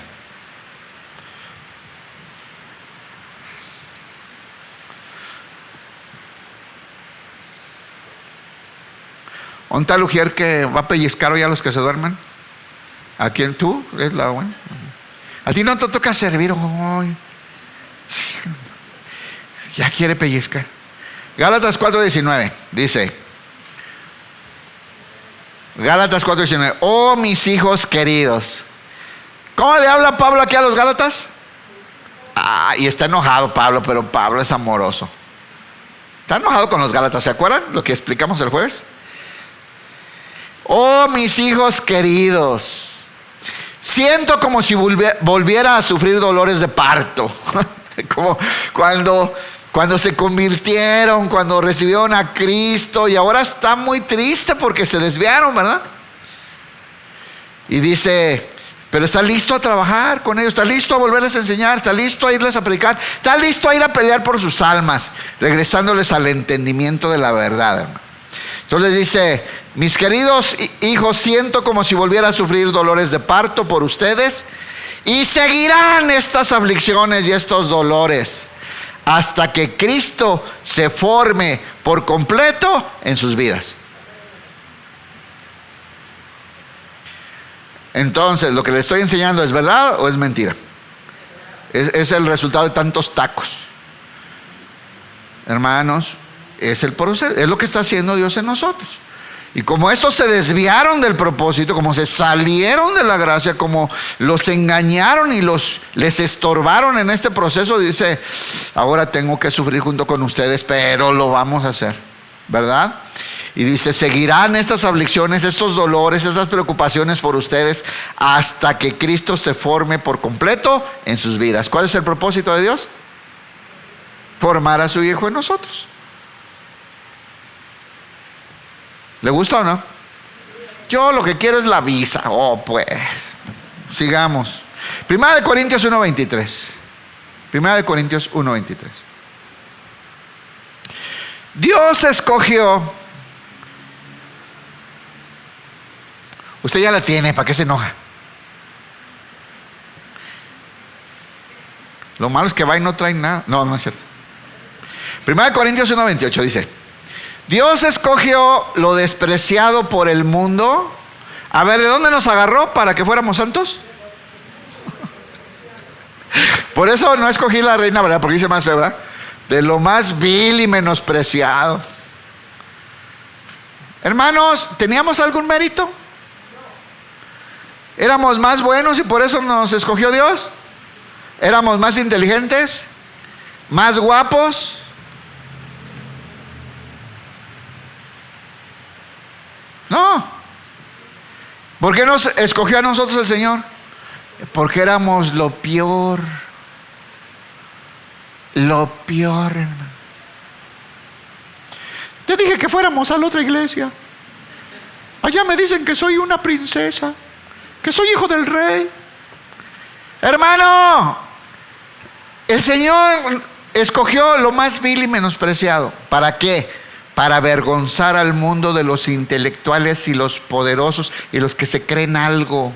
¿Dónde está el ujier que va a pellizcar hoy a los que se duerman? ¿A quién tú? ¿Es la buena? A ti no te toca servir hoy. Ya quiere pellizcar. Gálatas 4:19 dice: Gálatas 4:19. Oh, mis hijos queridos. ¿Cómo le habla Pablo aquí a los Gálatas? Y está enojado Pablo, pero Pablo es amoroso. Está enojado con los Gálatas. ¿Se acuerdan lo que explicamos el jueves? Oh, mis hijos queridos, siento como si volviera a sufrir dolores de parto. Como cuando se convirtieron, cuando recibieron a Cristo, y ahora está muy triste porque se desviaron, ¿verdad? Y dice: pero está listo a trabajar con ellos, está listo a volverles a enseñar, está listo a irles a predicar, está listo a ir a pelear por sus almas, regresándoles al entendimiento de la verdad, hermano. Entonces dice: mis queridos hijos, siento como si volviera a sufrir dolores de parto por ustedes, y seguirán estas aflicciones y estos dolores hasta que Cristo se forme por completo en sus vidas. Entonces, lo que le estoy enseñando, ¿es verdad o es mentira? Es el resultado de tantos tacos. Hermanos, es el proceso, es lo que está haciendo Dios en nosotros. Y como estos se desviaron del propósito, como se salieron de la gracia, como los engañaron y les estorbaron en este proceso, dice: ahora tengo que sufrir junto con ustedes, pero lo vamos a hacer, ¿verdad? Y dice: seguirán estas aflicciones, estos dolores, esas preocupaciones por ustedes hasta que Cristo se forme por completo en sus vidas. ¿Cuál es el propósito de Dios? Formar a su Hijo en nosotros. ¿Le gusta o no? Yo lo que quiero es la visa. Oh, pues, sigamos. Primera de Corintios 1:23. Primera de Corintios 1:23. Dios escogió. Usted ya la tiene, ¿para qué se enoja? Lo malo es que va y no trae nada. No, no es cierto. Primera de Corintios 1:28 dice: Dios escogió lo despreciado por el mundo. A ver, ¿de dónde nos agarró para que fuéramos santos? Por eso no escogí la reina, ¿verdad? Porque dice más feo, ¿verdad? De lo más vil y menospreciado. Hermanos, ¿teníamos algún mérito? ¿Éramos más buenos y por eso nos escogió Dios? ¿Éramos más inteligentes? ¿Más guapos? No. ¿Por qué nos escogió a nosotros el Señor? Porque éramos lo peor. Lo peor, hermano. Te dije que fuéramos a la otra iglesia. Allá me dicen que soy una princesa, que soy hijo del rey. Hermano, el Señor escogió lo más vil y menospreciado. ¿Para qué? Para avergonzar al mundo de los intelectuales y los poderosos y los que se creen algo.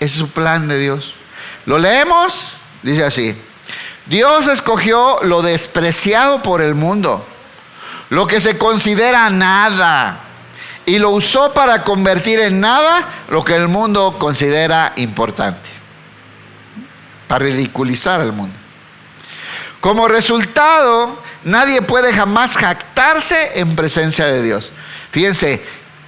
Ese es su plan de Dios. ¿Lo leemos? Dice así: Dios escogió lo despreciado por el mundo, lo que se considera nada, y lo usó para convertir en nada lo que el mundo considera importante, para ridiculizar al mundo. Como resultado, nadie puede jamás jactarse en presencia de Dios. Fíjense,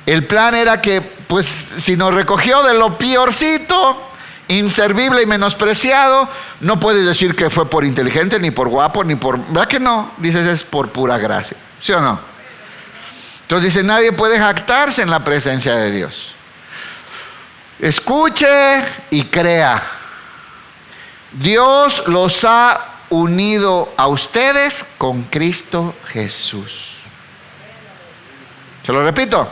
el plan era que, pues, si nos recogió de lo peorcito, inservible y menospreciado, no puedes decir que fue por inteligente, ni por guapo, ni por... ¿Verdad que no? Dices, es por pura gracia. ¿Sí o no? Entonces dice, nadie puede jactarse en la presencia de Dios. Escuche y crea. Dios los ha unido a ustedes con Cristo Jesús. Se lo repito.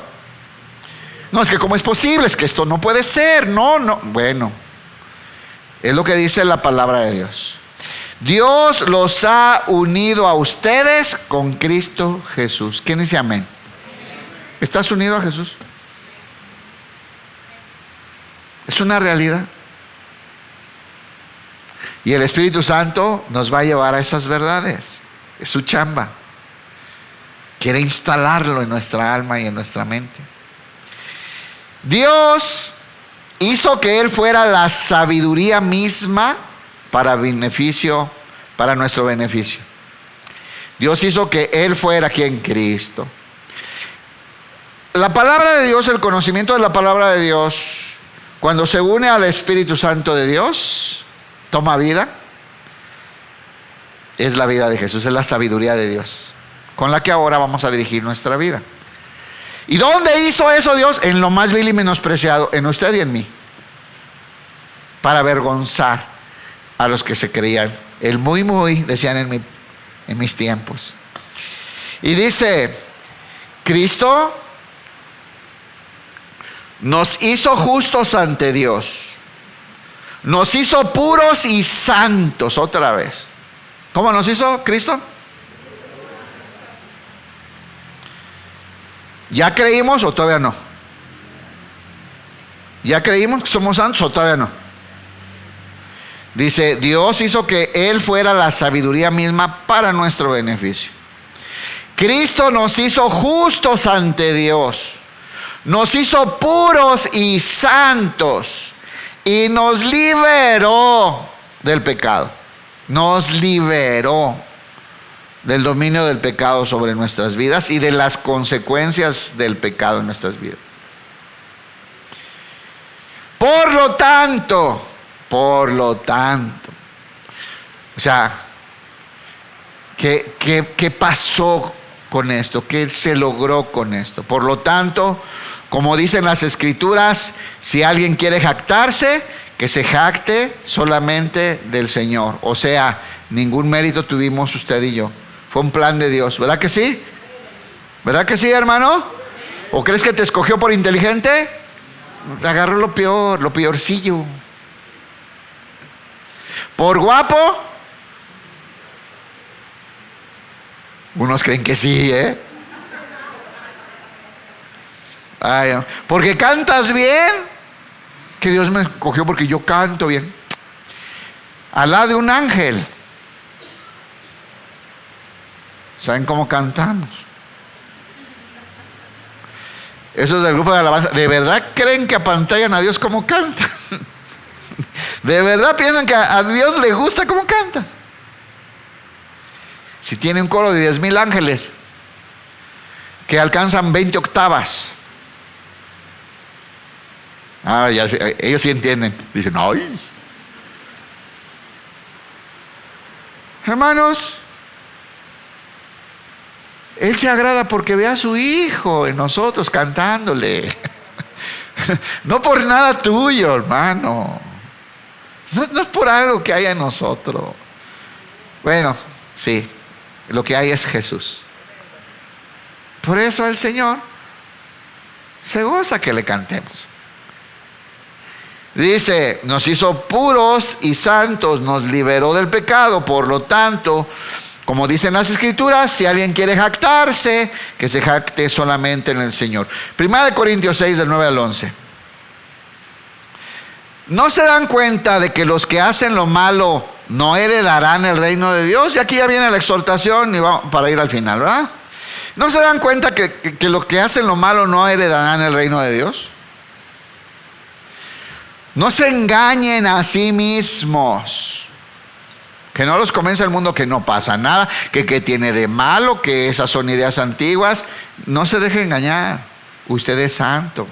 No, es que ¿cómo es posible? Es que esto no puede ser. No. Bueno, es lo que dice la palabra de Dios. Dios los ha unido a ustedes con Cristo Jesús. ¿Quién dice amén? ¿Estás unido a Jesús? Es una realidad. Y el Espíritu Santo nos va a llevar a esas verdades. Es su chamba. Quiere instalarlo en nuestra alma y en nuestra mente. Dios hizo que Él fuera la sabiduría misma para nuestro beneficio. Dios hizo que Él fuera quien, Cristo. La palabra de Dios, el conocimiento de la palabra de Dios, cuando se une al Espíritu Santo de Dios, toma vida. Es la vida de Jesús, es la sabiduría de Dios, con la que ahora vamos a dirigir nuestra vida. ¿Y dónde hizo eso Dios? En lo más vil y menospreciado, en usted y en mí, para avergonzar a los que se creían el muy, decían en mis tiempos. Y dice, Cristo nos hizo justos ante Dios, nos hizo puros y santos. Otra vez, ¿cómo nos hizo Cristo? ¿Ya creímos o todavía no? ¿Ya creímos que somos santos o todavía no? Dice, Dios hizo que Él fuera la sabiduría misma para nuestro beneficio. Cristo nos hizo justos ante Dios, nos hizo puros y santos, y nos liberó del pecado. Nos liberó del dominio del pecado sobre nuestras vidas y de las consecuencias del pecado en nuestras vidas. Por lo tanto, o sea, ¿qué pasó con esto? ¿Qué se logró con esto? Por lo tanto, como dicen las Escrituras, si alguien quiere jactarse, que se jacte solamente del Señor. O sea, ningún mérito tuvimos usted y yo. Fue un plan de Dios. ¿Verdad que sí? ¿Verdad que sí, hermano? ¿O crees que te escogió por inteligente? Te agarró lo peor, lo peorcillo. ¿Por guapo? Unos creen que sí, ¿eh? Ay, no. Porque cantas bien, que Dios me escogió porque yo canto bien. Al lado de un ángel. ¿Saben cómo cantamos? Esos del grupo de alabanza, ¿de verdad creen que apantallan a Dios como canta? ¿De verdad piensan que a Dios le gusta cómo canta? Si tiene un coro de 10,000 ángeles que alcanzan 20 octavas. Ya, ellos sí entienden. Dicen, ¡ay! Hermanos, Él se agrada porque ve a su Hijo en nosotros cantándole. No por nada tuyo, hermano. No es por algo que haya en nosotros. Bueno, sí, lo que hay es Jesús. Por eso el Señor se goza que le cantemos. Dice, nos hizo puros y santos, nos liberó del pecado. Por lo tanto, como dicen las Escrituras, si alguien quiere jactarse, que se jacte solamente en el Señor. 1 Corintios 6, del 9 al 11. ¿No se dan cuenta de que los que hacen lo malo no heredarán el reino de Dios? Y aquí ya viene la exhortación y vamos para ir al final, ¿verdad? ¿No se dan cuenta que los que hacen lo malo no heredarán el reino de Dios? No se engañen a sí mismos. Que no los convence el mundo que no pasa nada, que tiene de malo, que esas son ideas antiguas. No se deje engañar. Usted es santo.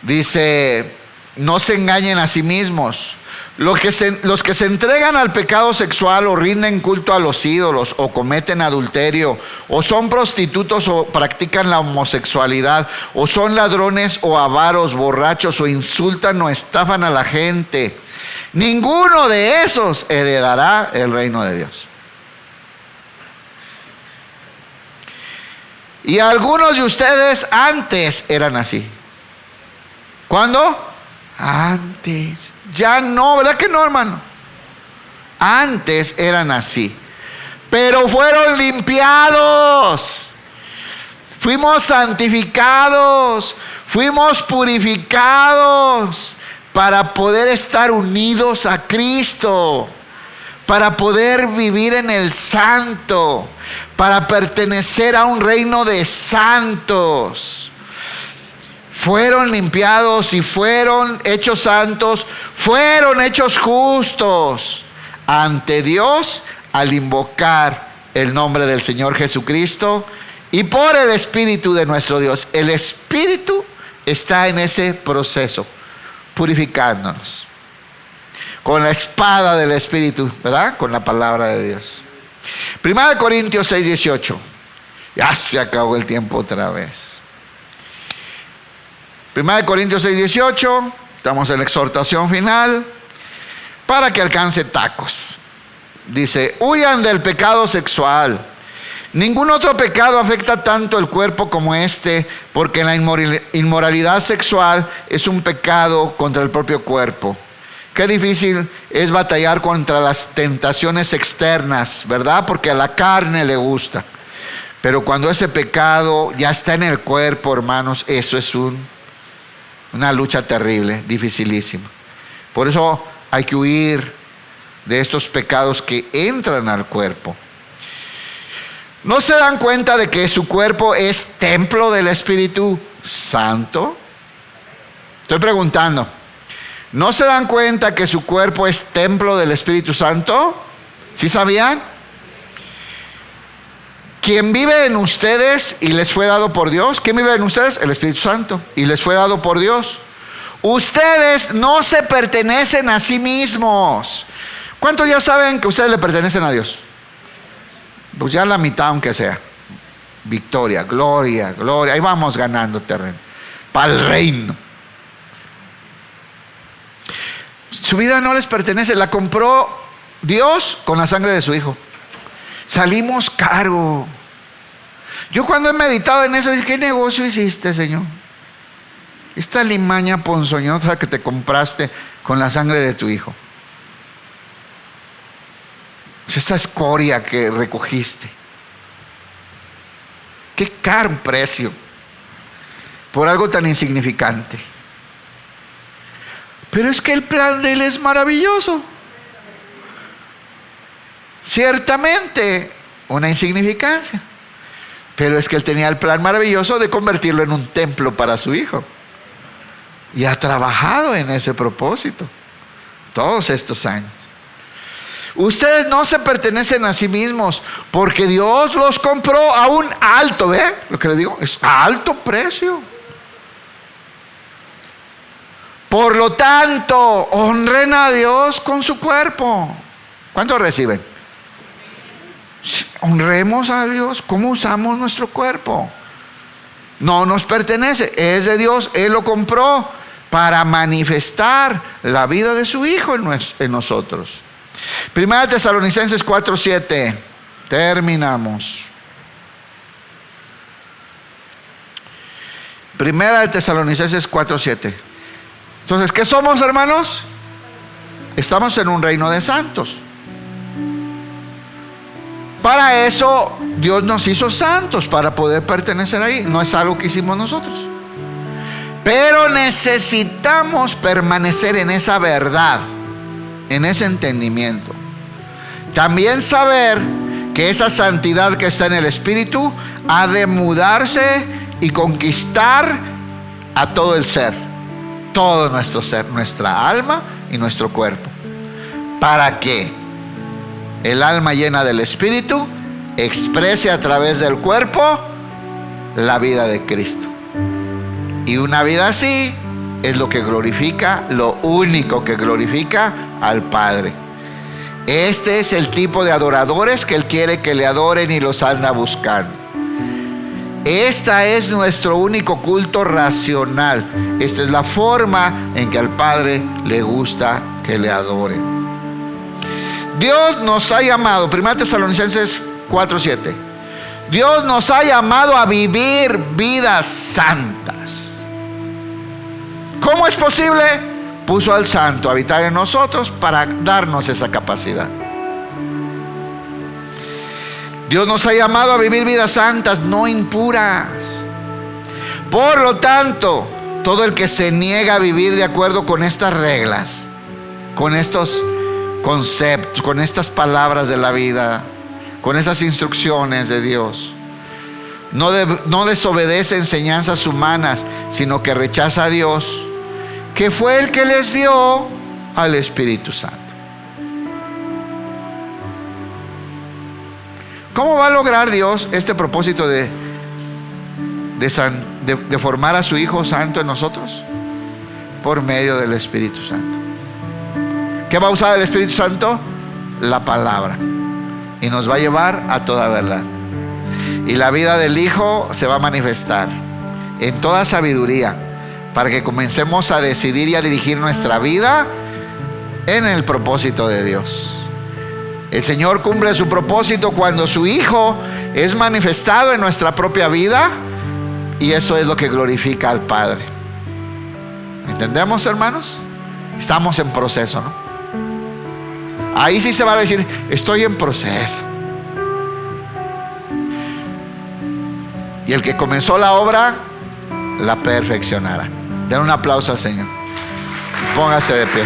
Dice, no se engañen a sí mismos. Los que se entregan al pecado sexual o rinden culto a los ídolos o cometen adulterio o son prostitutos o practican la homosexualidad o son ladrones o avaros, borrachos o insultan o estafan a la gente, ninguno de esos heredará el reino de Dios. Y algunos de ustedes antes eran así. ¿Cuándo? Antes. Ya no, ¿verdad que no, hermano? Antes eran así. Pero fueron limpiados. Fuimos santificados. Fuimos purificados para poder estar unidos a Cristo. Para poder vivir en el santo. Para pertenecer a un reino de santos. Fueron limpiados y fueron hechos santos, fueron hechos justos ante Dios al invocar el nombre del Señor Jesucristo y por el Espíritu de nuestro Dios. El Espíritu está en ese proceso, purificándonos con la espada del Espíritu, ¿verdad? Con la palabra de Dios. 1 Corintios 6, 18. Ya se acabó el tiempo otra vez. 1 Corintios 6, 18, estamos en la exhortación final, para que alcance tacos. Dice, huyan del pecado sexual. Ningún otro pecado afecta tanto el cuerpo como este, porque la inmoralidad sexual es un pecado contra el propio cuerpo. Qué difícil es batallar contra las tentaciones externas, ¿verdad? Porque a la carne le gusta. Pero cuando ese pecado ya está en el cuerpo, hermanos, eso es una lucha terrible, dificilísima. Por eso hay que huir de estos pecados que entran al cuerpo. ¿No se dan cuenta de que su cuerpo es templo del Espíritu Santo? Estoy preguntando. ¿No se dan cuenta que su cuerpo es templo del Espíritu Santo? ¿Sí sabían? ¿Quién vive en ustedes y les fue dado por Dios? ¿Quién vive en ustedes? El Espíritu Santo. Y les fue dado por Dios. Ustedes no se pertenecen a sí mismos. ¿Cuántos ya saben que ustedes le pertenecen a Dios? Pues ya la mitad aunque sea. Victoria, gloria, gloria. Ahí vamos ganando terreno. Para el reino. Su vida no les pertenece. La compró Dios con la sangre de su Hijo. Salimos caro. Yo cuando he meditado en eso, ¿qué negocio hiciste, Señor? Esta limaña ponzoñosa que te compraste con la sangre de tu Hijo. Esta escoria que recogiste. Qué caro precio por algo tan insignificante. Pero es que el plan de Él es maravilloso. Ciertamente una insignificancia, pero es que Él tenía el plan maravilloso de convertirlo en un templo para su Hijo y ha trabajado en ese propósito todos estos años. Ustedes no se pertenecen a sí mismos, porque Dios los compró a un alto, ¿ve? Lo que le digo es alto precio. Por lo tanto, honren a Dios con su cuerpo. ¿Cuántos reciben? Honremos a Dios. ¿Cómo usamos nuestro cuerpo? No nos pertenece, es de Dios. Él lo compró para manifestar la vida de su Hijo en nosotros. Primera Tesalonicenses 4:7. Terminamos. Primera de Tesalonicenses 4:7. Entonces, ¿qué somos, hermanos? Estamos en un reino de santos. Para eso Dios nos hizo santos, para poder pertenecer ahí. No es algo que hicimos nosotros. Pero necesitamos permanecer en esa verdad, en ese entendimiento. También saber que esa santidad que está en el Espíritu ha de mudarse y conquistar a todo el ser, todo nuestro ser, nuestra alma y nuestro cuerpo, para que el alma llena del Espíritu exprese a través del cuerpo la vida de Cristo. Y una vida así es lo que glorifica, lo único que glorifica al Padre. Este es el tipo de adoradores que Él quiere que le adoren y los anda buscando. Esta es nuestro único culto racional. Esta es la forma en que al Padre le gusta que le adoren. Dios nos ha llamado, 1 Tesalonicenses 4:7. Dios nos ha llamado a vivir vidas santas. ¿Cómo es posible? Puso al Santo a habitar en nosotros para darnos esa capacidad. Dios nos ha llamado a vivir vidas santas, no impuras. Por lo tanto, todo el que se niega a vivir de acuerdo con estas reglas, con estos conceptos, con estas palabras de la vida, con esas instrucciones de Dios, no desobedece enseñanzas humanas, sino que rechaza a Dios, que fue el que les dio al Espíritu Santo. ¿Cómo va a lograr Dios este propósito de formar a su Hijo Santo en nosotros? Por medio del Espíritu Santo. ¿Qué va a usar el Espíritu Santo? La palabra. Y nos va a llevar a toda verdad. Y la vida del Hijo se va a manifestar en toda sabiduría, para que comencemos a decidir y a dirigir nuestra vida en el propósito de Dios. El Señor cumple su propósito cuando su Hijo es manifestado en nuestra propia vida, y eso es lo que glorifica al Padre. ¿Entendemos, hermanos? Estamos en proceso, ¿no? Ahí sí se va a decir, estoy en proceso. Y el que comenzó la obra la perfeccionará. Den un aplauso al Señor. Póngase de pie.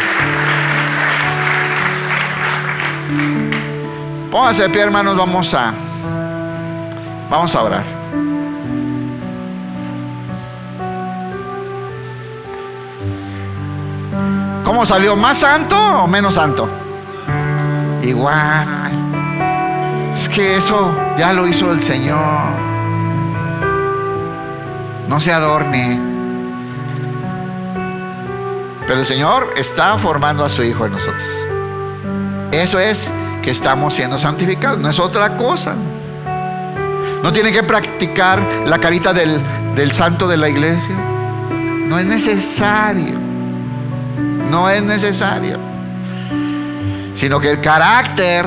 Póngase de pie, hermanos. Vamos a orar. ¿Cómo salió? ¿Más santo o menos santo? Igual. Es que eso ya lo hizo el Señor. No se adorne. Pero el Señor está formando a su Hijo en nosotros. Eso es que estamos siendo santificados, no es otra cosa. No tiene que practicar la carita del santo de la iglesia. No es necesario. No es necesario. Sino que el carácter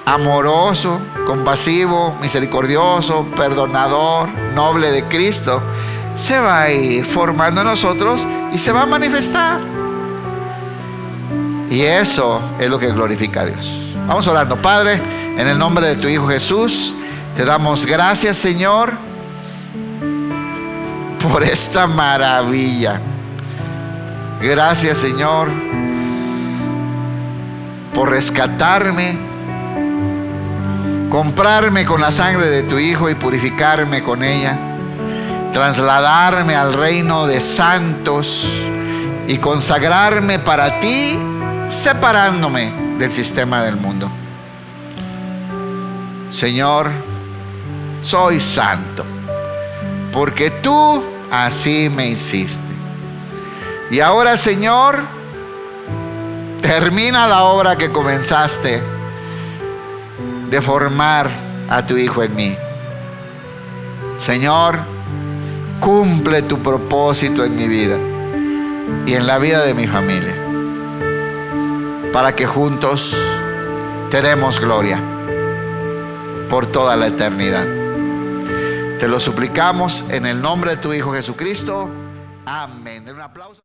amoroso, compasivo, misericordioso, perdonador, noble de Cristo se va a ir formando en nosotros y se va a manifestar. Y eso es lo que glorifica a Dios. Vamos orando. Padre, en el nombre de tu Hijo Jesús, te damos gracias, Señor, por esta maravilla. Gracias, Señor, por rescatarme, comprarme con la sangre de tu Hijo y purificarme con ella, trasladarme al reino de santos y consagrarme para ti, separándome del sistema del mundo. Señor, soy santo porque tú así me hiciste. Y ahora, Señor, Termina la obra que comenzaste de formar a tu Hijo en mí. Señor, cumple tu propósito en mi vida y en la vida de mi familia, para que juntos te demos gloria por toda la eternidad. Te lo suplicamos en el nombre de tu Hijo Jesucristo. Amén. Den un aplauso.